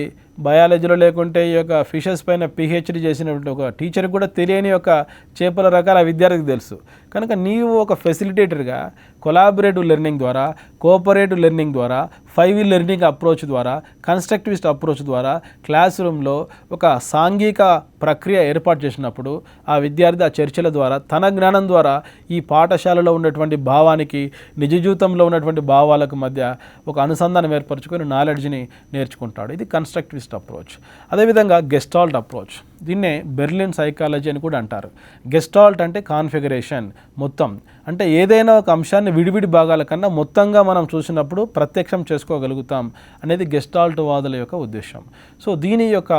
బయాలజీలో లేకుంటే ఈ యొక్క ఫిషెస్ పైన పిహెచ్డి చేసినటువంటి ఒక టీచర్కి కూడా తెలియని యొక్క చేపల రకాల విద్యార్థికి తెలుసు. కనుక నీవు ఒక ఫెసిలిటేటర్గా కొలాబరేటివ్ లెర్నింగ్ ద్వారా, కోఆపరేటివ్ లెర్నింగ్ ద్వారా, 5E లెర్నింగ్ అప్రోచ్ ద్వారా, కన్స్ట్రక్టివిస్ట్ అప్రోచ్ ద్వారా క్లాస్ రూమ్లో ఒక సాంఘిక ప్రక్రియ ఏర్పాటు చేసినప్పుడు ఆ విద్యార్థి ఆ చర్చల ద్వారా తన జ్ఞానం ద్వారా ఈ పాఠశాలలో ఉన్నటువంటి భావానికి నిజ జీవితంలో ఉన్నటువంటి భావాలకు మధ్య ఒక అనుసంధానం ఏర్పరచుకొని నాలెడ్జ్ని నేర్చుకుంటాడు. ఇది కన్స్ట్రక్టివిస్ట్ అప్రోచ్. అదేవిధంగా గెస్టాల్ట్ అప్రోచ్, దీన్నే బెర్లిన్ సైకాలజీ అని కూడా అంటారు. గెస్టాల్ట్ అంటే కాన్ఫిగరేషన్, మొత్తం. అంటే ఏదైనా ఒక అంశాన్ని విడివిడి భాగాల కన్నా మొత్తంగా మనం చూసినప్పుడు ప్రత్యక్షం చేసుకోగలుగుతాం అనేది గెస్టాల్ట్ వాదుల యొక్క ఉద్దేశం. సో దీని యొక్క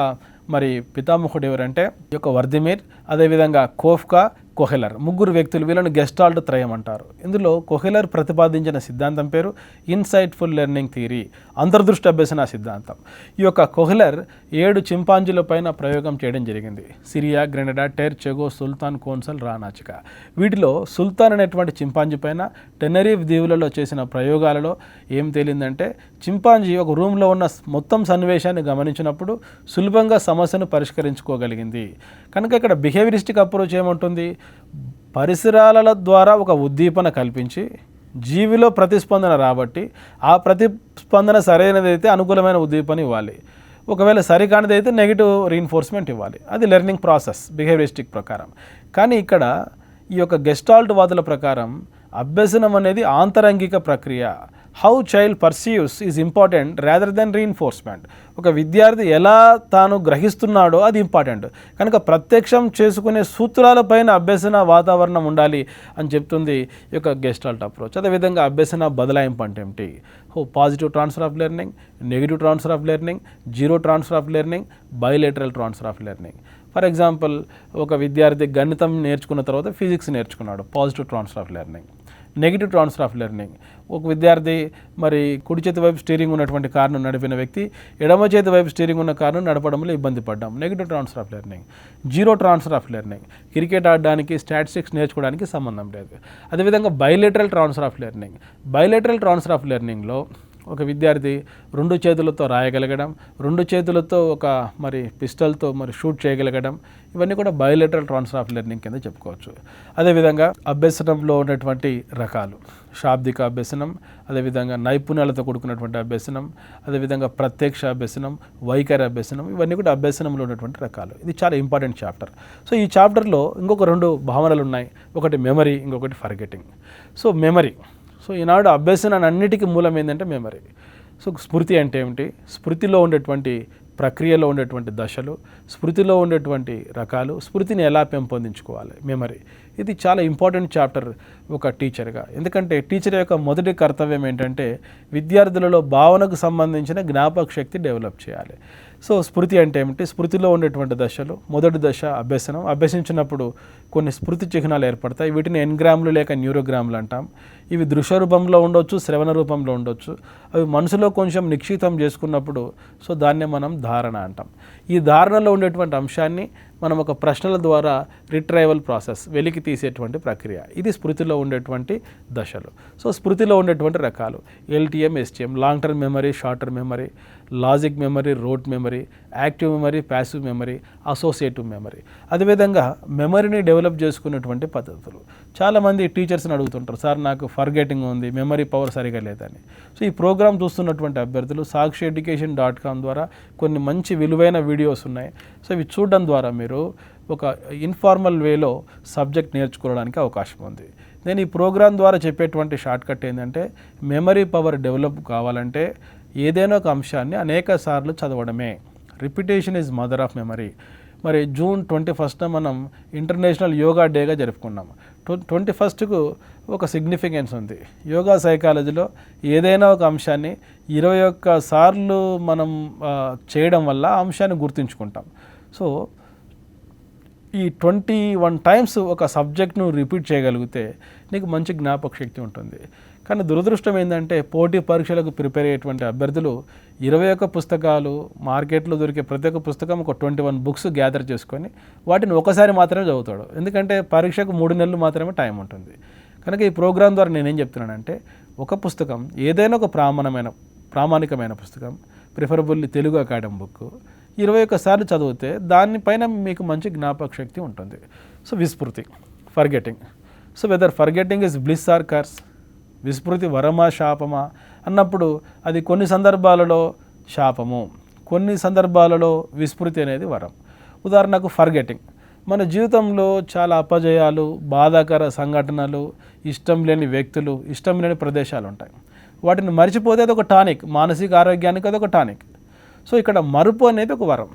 మరి పితామహుడు ఎవరంటే ఈ యొక్క వర్దిమీర్, అదేవిధంగా కోఫ్కా, కొహెలర్, ముగ్గురు వ్యక్తులు, వీళ్ళని గెస్టాల్ట్ త్రయం అంటారు. ఇందులో కొహెలర్ ప్రతిపాదించిన సిద్ధాంతం పేరు ఇన్సైట్ఫుల్ లెర్నింగ్ థియరీ, అంతర్దృష్టి అభ్యసన సిద్ధాంతం. ఈ యొక్క కొహెలర్ 7 చింపాంజీల పైన ప్రయోగం చేయడం జరిగింది. సిరియా, గ్రెనడా, టెర్, చెగో, సుల్తాన్, కోన్సల్, రానాచిక. వీటిలో సుల్తాన్ అనేటువంటి చింపాంజీ పైన టెనరీఫ్ దీవులలో చేసిన ప్రయోగాలలో ఏం తేలిందంటే, చింపాంజీ ఒక రూమ్లో ఉన్న మొత్తం సన్నివేశాన్ని గమనించినప్పుడు సులభంగా సమస్యను పరిష్కరించుకోగలిగింది. కనుక ఇక్కడ బిహేవియరిస్టిక్ అప్రోచ్ ఏముంటుంది, పరిసరాల ద్వారా ఒక ఉద్దీపన కల్పించి జీవిలో ప్రతిస్పందన రాబట్టి ఆ ప్రతిస్పందన సరైనదైతే అనుకూలమైన ఉద్దీపన ఇవ్వాలి, ఒకవేళ సరికానిదైతే నెగిటివ్ రీఇన్ఫోర్స్మెంట్ ఇవ్వాలి. అది లెర్నింగ్ ప్రాసెస్ బిహేవియరిస్టిక్ ప్రకారం. కానీ ఇక్కడ ఈ యొక్క గెస్టాల్ట్ వాదుల ప్రకారం అభ్యసనం అనేది ఆంతరంగిక ప్రక్రియ. How child perceives is important rather than reinforcement. ఒక విద్యార్థి ఎలా తాను గ్రహిస్తున్నాడో అది ఇంపార్టెంట్. కనుక ప్రత్యక్షం చేసుకునే సూత్రాలపైన అభ్యసన వాతావరణం ఉండాలి అని చెప్తుంది ఈ యొక్క గెస్టాల్ట్ అప్రోచ్. అదేవిధంగా అభ్యసన బదలాయింపు అంటే ఏమిటి, positive transfer of learning, negative transfer of learning, zero transfer of learning, bilateral transfer of learning. For example, ఒక విద్యార్థి గణితం నేర్చుకున్న తర్వాత ఫిజిక్స్ నేర్చుకున్నాడు, positive transfer of learning. Negative transfer of learning, ఒక విద్యార్థి మరి కుడి చేతి వైపు స్టీరింగ్ ఉన్నటువంటి కారును నడిపిన వ్యక్తి ఎడమ చేతి వైపు స్టీరింగ్ ఉన్న కారును నడపడంలో ఇబ్బంది పడ్డాం, negative transfer of learning. Zero transfer of learning, cricket ఆడడానికి స్టాటిస్టిక్స్ నేర్చుకోవడానికి సంబంధం లేదు. అదేవిధంగా bilateral transfer of learning. Bilateral transfer of లెర్నింగ్లో ఒక విద్యార్థి 2 చేతులతో రాయగలగడం, 2 చేతులతో ఒక మరి పిస్టల్తో మరి షూట్ చేయగలగడం, ఇవన్నీ కూడా బయోలేటరల్ ట్రాన్స్ఫర్ ఆఫ్ లెర్నింగ్ కింద చెప్పుకోవచ్చు. అదేవిధంగా అభ్యసనంలో ఉన్నటువంటి రకాలు, శాబ్దిక అభ్యసనం, అదేవిధంగా నైపుణ్యాలతో కూడుకున్నటువంటి అభ్యసనం, అదేవిధంగా ప్రత్యక్ష అభ్యసనం, వైఖరి అభ్యసనం, ఇవన్నీ కూడా అభ్యసనంలో ఉన్నటువంటి రకాలు. ఇది చాలా ఇంపార్టెంట్ చాప్టర్. సో ఈ చాప్టర్లో ఇంకొక 2 భావనలు ఉన్నాయి, ఒకటి మెమరీ, ఇంకొకటి ఫర్గెటింగ్. సో మెమరీ, సో ఈనాడు అభ్యసనాన్ని అన్నిటికీ మూలం ఏంటంటే మెమరీ. సో స్మృతి అంటే ఏమిటి, స్మృతిలో ఉండేటువంటి ప్రక్రియలో ఉండేటువంటి దశలు, స్మృతిలో ఉండేటువంటి రకాలు, స్మృతిని ఎలా పెంపొందించుకోవాలి, మెమరీ. ఇది చాలా ఇంపార్టెంట్ చాప్టర్ ఒక టీచర్గా. ఎందుకంటే టీచర్ యొక్క మొదటి కర్తవ్యం ఏంటంటే విద్యార్థులలో భావనకు సంబంధించిన జ్ఞాపక శక్తి డెవలప్ చేయాలి. సో స్మృతి అంటే ఏమిటి, స్మృతిలో ఉండేటువంటి దశలు. మొదటి దశ అభ్యసనం. అభ్యసించినప్పుడు కొన్ని స్మృతి చిహ్నాలు ఏర్పడతాయి, వీటిని ఎన్గ్రామ్లు లేక న్యూరోగ్రామ్లు అంటాం. ఇవి దృశ్య రూపంలో ఉండొచ్చు, శ్రవణ రూపంలో ఉండొచ్చు. అవి మనసులో కొంచెం నిక్షిప్తం చేసుకున్నప్పుడు సో దాన్నే మనం ధారణ అంటాం. ఈ ధారణలో ఉండేటువంటి అంశాన్ని మనం ఒక ప్రశ్నల ద్వారా రిట్రైవల్ ప్రాసెస్, వెలికి తీసేటువంటి ప్రక్రియ. ఇది స్మృతిలో ఉండేటువంటి దశలు. సో స్మృతిలో ఉండేటువంటి రకాలు LTM, STM, long term memory, short term memory, logic memory, wrote memory, active memory, passive memory, associative memory. అదేవిధంగా మెమరీని డెవలప్ చేసుకునేటువంటి పద్ధతులు. చాలామంది టీచర్స్ని అడుగుతుంటారు, సార్ నాకు ఫర్గెటింగ్ ఉంది, మెమరీ పవర్ సరిగా లేదని. సో ఈ ప్రోగ్రామ్ చూస్తున్నటువంటి అభ్యర్థులు sakshieducation.com ద్వారా కొన్ని మంచి విలువైన వీడియోస్ ఉన్నాయి. సో ఇవి చూడడం ద్వారా మీరు ఒక ఇన్ఫార్మల్ వేలో సబ్జెక్ట్ నేర్చుకోవడానికి అవకాశం ఉంది. నేను ఈ ప్రోగ్రాం ద్వారా చెప్పేటువంటి షార్ట్కట్ ఏంటంటే, మెమరీ పవర్ డెవలప్ కావాలంటే ఏదైనా ఒక అంశాన్ని అనేక సార్లు చదవడమే. Repetition is mother of memory. మరి June 21న మనం ఇంటర్నేషనల్ యోగా డేగా జరుపుకున్నాం. 21కు ఒక సిగ్నిఫికెన్స్ ఉంది. యోగా సైకాలజీలో ఏదైనా ఒక అంశాన్ని 21 సార్లు మనం చేయడం వల్ల ఆ అంశాన్ని గుర్తుంచుకుంటాం. సో ఈ 21 టైమ్స్ ఒక సబ్జెక్ట్ను రిపీట్ చేయగలిగితే నీకు మంచి జ్ఞాపక శక్తి ఉంటుంది. కానీ దురదృష్టం ఏంటంటే పోటీ పరీక్షలకు ప్రిపేర్ అయ్యేటువంటి అభ్యర్థులు 21 పుస్తకాలు, మార్కెట్లో దొరికే ప్రతి ఒక్క పుస్తకం ఒక 21 బుక్స్ గ్యాదర్ చేసుకొని వాటిని ఒకసారి మాత్రమే చదువుతాడు. ఎందుకంటే పరీక్షకు 3 నెలలు మాత్రమే టైం ఉంటుంది. కనుక ఈ ప్రోగ్రాం ద్వారా నేనేం చెప్తున్నానంటే, ఒక పుస్తకం ఏదైనా ఒక ప్రామాణికమైన పుస్తకం, ప్రిఫరబుల్లీ తెలుగు అకాడమీ బుక్ 21 సార్లు చదివితే దానిపైన మీకు మంచి జ్ఞాపక శక్తి ఉంటుంది. సో విస్మృతి, forgetting. So whether forgetting is bliss or curse, విస్మృతి వరమా శాపమా అన్నప్పుడు అది కొన్ని సందర్భాలలో శాపము, కొన్ని సందర్భాలలో విస్మృతి అనేది వరం. ఉదాహరణకు ఫర్గెటింగ్. మన జీవితంలో చాలా అపజయాలు, బాధాకర సంఘటనలు, ఇష్టం లేని వ్యక్తులు, ఇష్టం లేని ప్రదేశాలు ఉంటాయి. వాటిని మర్చిపోతే అది ఒక టానిక్, మానసిక ఆరోగ్యానికి అది ఒక టానిక్. సో ఇక్కడ మరుపు అనేది ఒక వరం.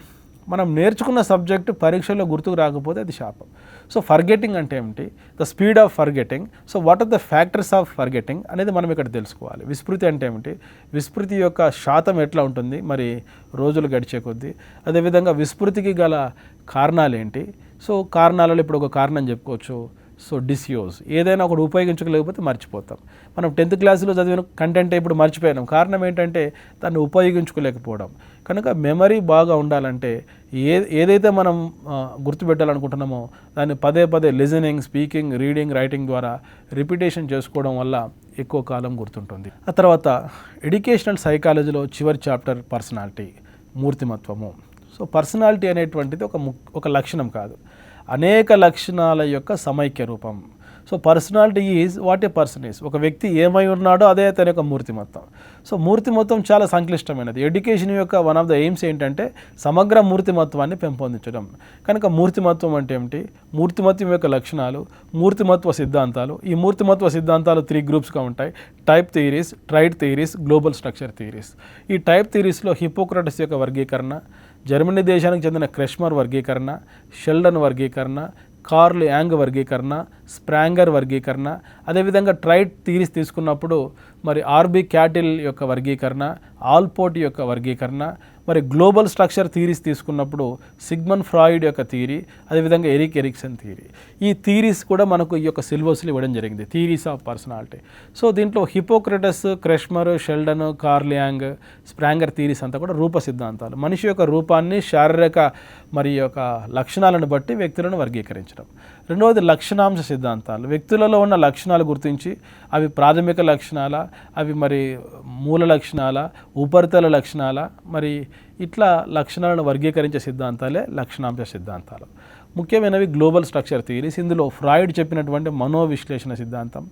మనం నేర్చుకున్న సబ్జెక్టు పరీక్షలో గుర్తుకు రాకపోతే అది శాపం. సో ఫర్గెటింగ్ అంటే ఏమిటి, the speed of forgetting. So what are the factors of forgetting అనేది మనం ఇక్కడ తెలుసుకోవాలి. విస్మృతి అంటే ఏమిటి, విస్మృతి యొక్క శాతం ఎట్లా ఉంటుంది మరి రోజులు గడిచే కొద్దీ, అదేవిధంగా విస్మృతికి గల కారణాలు ఏంటి. సో కారణాలలో ఇప్పుడు ఒక కారణం చెప్పుకోవచ్చు. సో డిస్యూజ్, ఏదైనా ఒకటి ఉపయోగించలేకపోతే మర్చిపోతాం. మనం 10th క్లాస్లో చదివిన కంటెంట్ ఇప్పుడు మర్చిపోయాం. కారణం ఏంటంటే దాన్ని ఉపయోగించుకోలేకపోవడం. కనుక మెమరీ బాగా ఉండాలంటే ఏదైతే మనం గుర్తుపెట్టాలనుకుంటున్నామో దాన్ని పదే పదే లిజనింగ్, స్పీకింగ్, రీడింగ్, రైటింగ్ ద్వారా రిపిటేషన్ చేసుకోవడం వల్ల ఎక్కువ కాలం గుర్తుంటుంది. ఆ తర్వాత ఎడ్యుకేషనల్ సైకాలజీలో చివరి చాప్టర్ పర్సనాలిటీ, మూర్తిమత్వము. సో పర్సనాలిటీ అనేటువంటిది ఒక లక్షణం కాదు, అనేక లక్షణాల యొక్క సమైక్య రూపం. So personality is what a person is. ఒక వ్యక్తి ఏమై ఉన్నాడో అదే తన యొక్క మూర్తిమత్వం. సో మూర్తిమత్వం చాలా సంక్లిష్టమైనది. ఎడ్యుకేషన్ యొక్క వన్ ఆఫ్ ద ఎయిమ్స్ ఏంటంటే సమగ్ర మూర్తిమత్వాన్ని పెంపొందించడం. కనుక మూర్తిమత్వం అంటే ఏమిటి, మూర్తిమత్వం యొక్క లక్షణాలు, మూర్తిమత్వ సిద్ధాంతాలు. ఈ మూర్తిమత్వ సిద్ధాంతాలు 3 గ్రూప్స్గా ఉంటాయి: type theories, tried theories, global structure theories. ఈ టైప్ థియరీస్లో హిపోక్రటస్ యొక్క వర్గీకరణ, జర్మనీ దేశానికి చెందిన క్రెష్మర్ వర్గీకరణ, షెల్డన్ వర్గీకరణ, కార్ల్ యాంగ్ వర్గీకరణ, స్ప్రాంగర్ వర్గీకరణ. అదేవిధంగా ట్రైడ్ థియరీస్ తీసుకున్నప్పుడు మరి ఆర్బి క్యాటిల్ యొక్క వర్గీకరణ, ఆల్పోర్ట్ యొక్క వర్గీకరణ. మరి గ్లోబల్ స్ట్రక్చర్ థియరీస్ తీసుకున్నప్పుడు సిగ్మండ్ ఫ్రాయిడ్ యొక్క థియరీ, అదేవిధంగా ఎరిక్ ఎరిక్సన్ థియరీ. ఈ థియరీస్ కూడా మనకు ఈ యొక్క సిలబస్లో ఇవ్వడం జరిగింది, థియరీస్ ఆఫ్ పర్సనాలిటీ. సో దీంట్లో Hippocrates, క్రెష్మర్, Sheldon, curl young, స్ప్రాంగర్ theories అంతా కూడా రూప సిద్ధాంతాలు. మనిషి యొక్క రూపాన్ని, శారీరక మరి యొక్క లక్షణాలను బట్టి వ్యక్తులను వర్గీకరించడం. రెండవది లక్షణాంశ సిద్ధాంతాలు. వ్యక్తులలో ఉన్న లక్షణాలు గుర్తించి అవి ప్రాథమిక లక్షణాల, అవి మరి మూల లక్షణాల, ఉపరితల లక్షణాల, మరి ఇట్లా లక్షణాలను వర్గీకరించే సిద్ధాంతాలే లక్షణాంశ సిద్ధాంతాలు. ముఖ్యమైనవి గ్లోబల్ స్ట్రక్చర్ థియరీస్. ఇందులో ఫ్రాయిడ్ చెప్పినటువంటి మనోవిశ్లేషణ సిద్ధాంతం.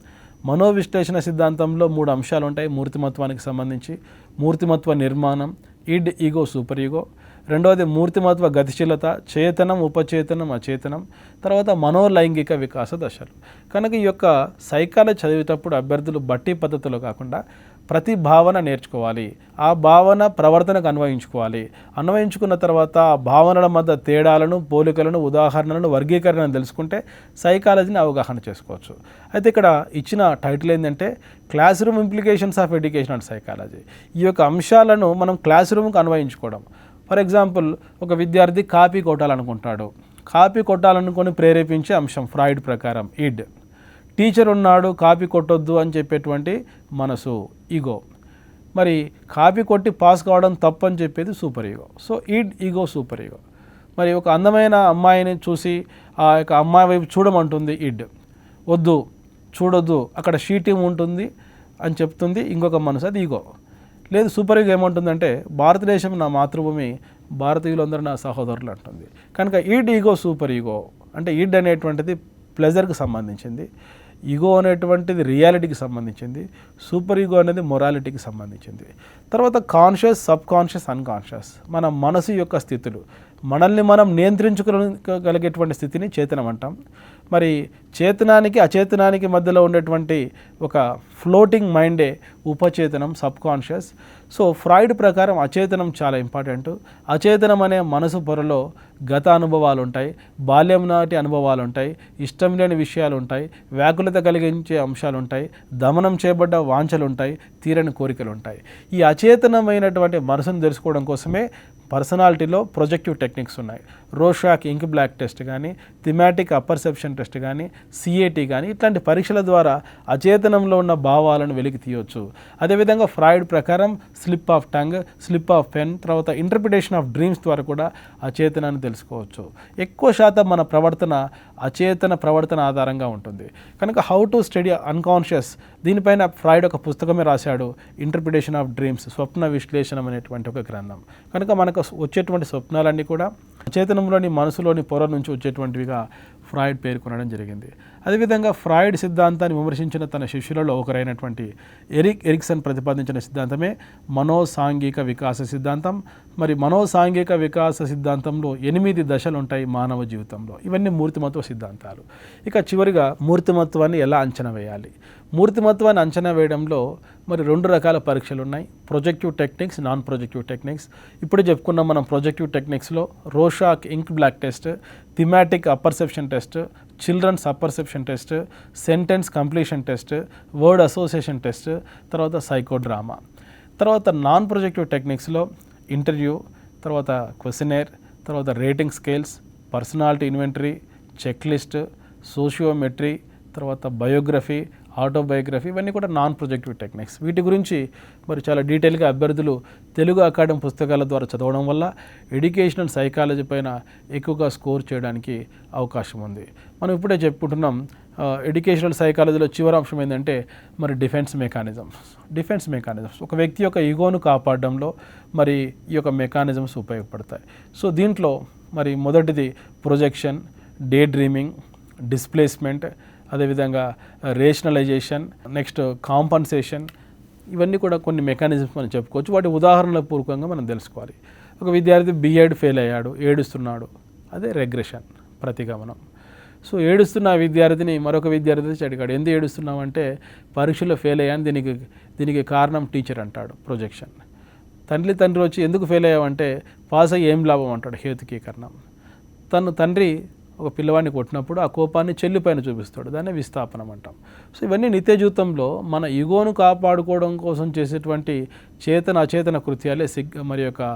మనోవిశ్లేషణ సిద్ధాంతంలో 3 అంశాలు ఉంటాయి మూర్తిమత్వానికి సంబంధించి: మూర్తిమత్వ నిర్మాణం, ఇడ్, ఈగో, సూపర్ ఈగో. రెండవది మూర్తిమత్వ గతిశీలత, చేతనం, ఉపచేతనం, అచేతనం. తర్వాత మనోలైంగిక వికాస దశలు. కనుక ఈ యొక్క సైకాలజీ చదివేటప్పుడు అభ్యర్థులు బట్టి పద్ధతిలో కాకుండా ప్రతి భావన నేర్చుకోవాలి, ఆ భావన ప్రవర్తనకు అన్వయించుకోవాలి. అన్వయించుకున్న తర్వాత ఆ భావనల మధ్య తేడాలను, పోలికలను, ఉదాహరణలను, వర్గీకరణను తెలుసుకుంటే సైకాలజీని అవగాహన చేసుకోవచ్చు. అయితే ఇక్కడ ఇచ్చిన టైటిల్ ఏంటంటే class room implications of education and psychology. ఈ యొక్క అంశాలను మనం క్లాస్ రూమ్కి అన్వయించుకోవడం. ఫర్ ఎగ్జాంపుల్, ఒక విద్యార్థి కాపీ కొట్టాలనుకుంటాడు. కాపీ కొట్టాలనుకొని ప్రేరేపించే అంశం ఫ్రాయిడ్ ప్రకారం ఇడ్. టీచర్ ఉన్నాడు, కాపీ కొట్టొద్దు అని చెప్పేటువంటి మనసు, ఈగో. మరి కాపీ కొట్టి పాస్ కావడం తప్పు అని చెప్పేది superego. So id, ego, superego. మరి ఒక అందమైన అమ్మాయిని చూసి ఆ యొక్క అమ్మాయి వైపు చూడమంటుంది ఇడ్. వద్దు, చూడొద్దు, అక్కడ షీటీం ఉంటుంది అని చెప్తుంది ఇంకొక మనసు, అది ఈగో. లేదు, సూపర్ ఈగో ఏమంటుందంటే భారతదేశం నా మాతృభూమి, భారతీయులందరూ నా సహోదరులు అంటుంది. కనుక ఇడ్, ఈగో, సూపర్ ఈగో. అంటే ఇడ్ అనేటువంటిది ప్లెజర్కి సంబంధించింది, ఈగో అనేటువంటిది రియాలిటీకి సంబంధించింది, సూపర్ ఈగో అనేది మొరాలిటీకి సంబంధించింది. తర్వాత కాన్షియస్, సబ్ కాన్షియస్, అన్కాన్షియస్. మన మనసు యొక్క స్థితులు, మనల్ని మనం నియంత్రించుకోగలిగేటువంటి స్థితిని చేతనం అంటాం. మరి చేతనానికి అచేతనానికి మధ్యలో ఉండేటువంటి ఒక ఫ్లోటింగ్ మైండే ఉపచేతనం, సబ్ కాన్షియస్. సో ఫ్రాయిడ్ ప్రకారం అచేతనం చాలా ఇంపార్టెంట్. అచేతనం అనే మనసు పొరలో గత అనుభవాలు ఉంటాయి, బాల్యం నాటి అనుభవాలు ఉంటాయి, ఇష్టం లేని విషయాలు ఉంటాయి, వ్యాకులత కలిగించే అంశాలు ఉంటాయి, దమనం చేయబడ్డ వాంఛలు ఉంటాయి, తీరని కోరికలు ఉంటాయి. ఈ అచేతనమైనటువంటి మనసును తెలుసుకోవడం కోసమే పర్సనాలిటీలో ప్రొజెక్టివ్ టెక్నిక్స్ ఉన్నాయి. రోషాక్ ఇంక్ బ్లాక్ టెస్ట్ కానీ, థిమాటిక్ అపర్సెప్షన్ టెస్ట్ కానీ, సిఏటి కానీ, ఇట్లాంటి పరీక్షల ద్వారా అచేతనంలో ఉన్న భావాలను వెలికి తీయవచ్చు. అదేవిధంగా ఫ్రాయిడ్ ప్రకారం slip of tongue, slip of pen, తర్వాత ఇంటర్ప్రిటేషన్ ఆఫ్ డ్రీమ్స్ ద్వారా కూడా అచేతనాన్ని తెలుసుకోవచ్చు. ఎక్కువ శాతం మన ప్రవర్తన అచేతన ప్రవర్తన ఆధారంగా ఉంటుంది. కనుక హౌ టు స్టడీ అన్కాన్షియస్, దీనిపైన ఫ్రాయిడ్ ఒక పుస్తకమే రాశాడు, ఇంటర్ప్రిటేషన్ ఆఫ్ డ్రీమ్స్, స్వప్న విశ్లేషణం అనేటువంటి ఒక గ్రంథం. కనుక మనకు వచ్చేటువంటి స్వప్నాలన్నీ కూడా అచేతనంలోని మనసులోని పొర నుంచి వచ్చేటువంటివిగా ఫ్రాయిడ్ పేర్కొనడం జరిగింది. అదేవిధంగా ఫ్రాయిడ్ సిద్ధాంతాన్ని విమర్శించిన తన శిష్యులలో ఒకరైనటువంటి ఎరిక్ ఎరిక్సన్ ప్రతిపాదించిన సిద్ధాంతమే మనోసాంఘిక వికాస సిద్ధాంతం. మరి మనోసాంఘిక వికాస సిద్ధాంతంలో 8 దశలు ఉంటాయి మానవ జీవితంలో. ఇవన్నీ మూర్తిమత్వ సిద్ధాంతాలు. ఇక చివరిగా మూర్తిమత్వాన్ని ఎలా అంచనా వేయాలి? మూర్తిమత్వాన్ని అంచనా వేయడంలో మరి 2 రకాల పరీక్షలు ఉన్నాయి: projective techniques, non projective techniques. ఇప్పుడు చెప్పుకున్నాం మనం ప్రొజెక్టివ్ టెక్నిక్స్లో Rorschach ink blot test, thematic apperception test, children's apperception test, sentence completion test, word association test, తర్వాత సైకోడ్రామా. తర్వాత నాన్ ప్రొజెక్టివ్ టెక్నిక్స్లో ఇంటర్వ్యూ, తర్వాత క్వశ్చనేర్, తర్వాత rating scales, personality inventory, check list, sociometry, తర్వాత బయోగ్రఫీ, ఆటోబయోగ్రఫీ, ఇవన్నీ కూడా non projective techniques. వీటి గురించి మరి చాలా డీటెయిల్గా అభ్యర్థులు తెలుగు అకాడమీ పుస్తకాల ద్వారా చదవడం వల్ల ఎడ్యుకేషనల్ సైకాలజీ పైన ఎక్కువగా స్కోర్ చేయడానికి అవకాశం ఉంది. మనం ఇప్పుడే చెప్పుకుంటున్నాం ఎడ్యుకేషనల్ సైకాలజీలో చివరి అంశం ఏంటంటే మరి డిఫెన్స్ మెకానిజమ్స్ ఒక వ్యక్తి యొక్క ఈగోను కాపాడడంలో మరి ఈ యొక్క మెకానిజమ్స్ ఉపయోగపడతాయి. సో దీంట్లో మరి మొదటిది ప్రొజెక్షన్, డే డ్రీమింగ్, డిస్ప్లేస్మెంట్, అదేవిధంగా రేషనలైజేషన్, నెక్స్ట్ కాంపన్సేషన్, ఇవన్నీ కూడా కొన్ని మెకానిజమ్స్ మనం చెప్పుకోవచ్చు. వాటి ఉదాహరణల పూర్వకంగా మనం తెలుసుకోవాలి. ఒక విద్యార్థి B.Ed ఫెయిల్ అయ్యాడు, ఏడుస్తున్నాడు, అదే రెగ్రెషన్, ప్రతిగమనం. సో ఏడుస్తున్న విద్యార్థిని మరొక విద్యార్థి వచ్చి అడిగాడు, ఎందుకు ఏడుస్తున్నావు అంటే పరీక్షలో ఫెయిల్ అయ్యాను, దీనికి కారణం టీచర్ అంటాడు, ప్రొజెక్షన్. తండ్రి వచ్చి ఎందుకు ఫెయిల్ అయ్యావంటే పాస్ అయ్యి ఏం లాభం అంటాడు, హేతుకీకరణం. తండ్రి ఒక పిల్లవాడిని కొట్టినప్పుడు ఆ కోపాన్ని చెల్లిపైన చూపిస్తాడు, దాన్ని విస్థాపనం అంటాం. సో ఇవన్నీ నిత్య జీవితంలో మన ఈగోను కాపాడుకోవడం కోసం చేసేటువంటి అచేతన కృత్యాలే మరి యొక్క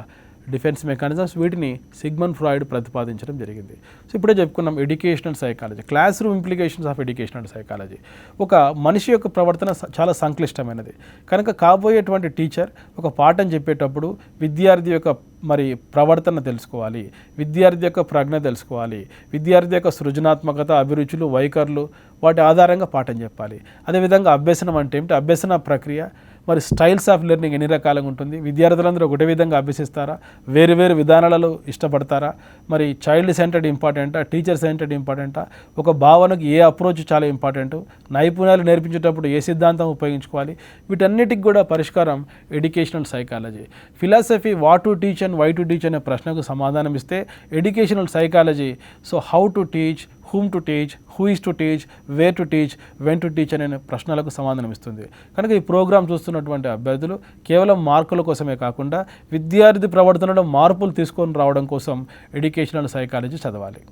డిఫెన్స్ మెకానిజమ్స్. వీటిని సిగ్మండ్ ఫ్రాయిడ్ ప్రతిపాదించడం జరిగింది. సో ఇప్పుడే చెప్పుకున్నాం educational psychology, class room implications of educational psychology. ఒక మనిషి యొక్క ప్రవర్తన చాలా సంక్లిష్టమైనది కనుక కాబోయేటువంటి టీచర్ ఒక పాఠం చెప్పేటప్పుడు విద్యార్థి యొక్క మరి ప్రవర్తన తెలుసుకోవాలి, విద్యార్థి యొక్క ప్రజ్ఞ తెలుసుకోవాలి, విద్యార్థి యొక్క సృజనాత్మకత, అభిరుచులు, వైఖరులు, వాటి ఆధారంగా పాఠం చెప్పాలి. అదేవిధంగా అభ్యసనం అంటే ఏమిటి, అభ్యసన ప్రక్రియ, మరి స్టైల్స్ ఆఫ్ లెర్నింగ్ ఎన్ని రకాలుగా ఉంటుంది, విద్యార్థులందరూ ఒకటే విధంగా అభ్యసిస్తారా, వేరు విధానాలలో ఇష్టపడతారా, మరి చైల్డ్ సెంటర్డ్ ఇంపార్టెంటా, టీచర్ సెంటర్డ్ ఇంపార్టెంటా, ఒక భావనకు ఏ అప్రోచ్ చాలా ఇంపార్టెంట్, నైపుణ్యాలు నేర్పించేటప్పుడు ఏ సిద్ధాంతం ఉపయోగించుకోవాలి, వీటన్నిటికి కూడా పరిష్కారం educational psychology. Philosophy what to teach and why to teach అనే ప్రశ్నకు సమాధానం ఇస్తే educational psychology so how to teach, whom to teach, who is to teach, where to teach, when to teach అనే ప్రశ్నలకు సమాధానం ఇస్తుంది. కనుక ఈ ప్రోగ్రాం చూస్తున్నటువంటి అభ్యర్థులు కేవలం మార్కుల కోసమే కాకుండా విద్యార్థి ప్రవర్తనలో మార్పులు తీసుకొని రావడం కోసం ఎడ్యుకేషనల్ సైకాలజీ చదవాలి.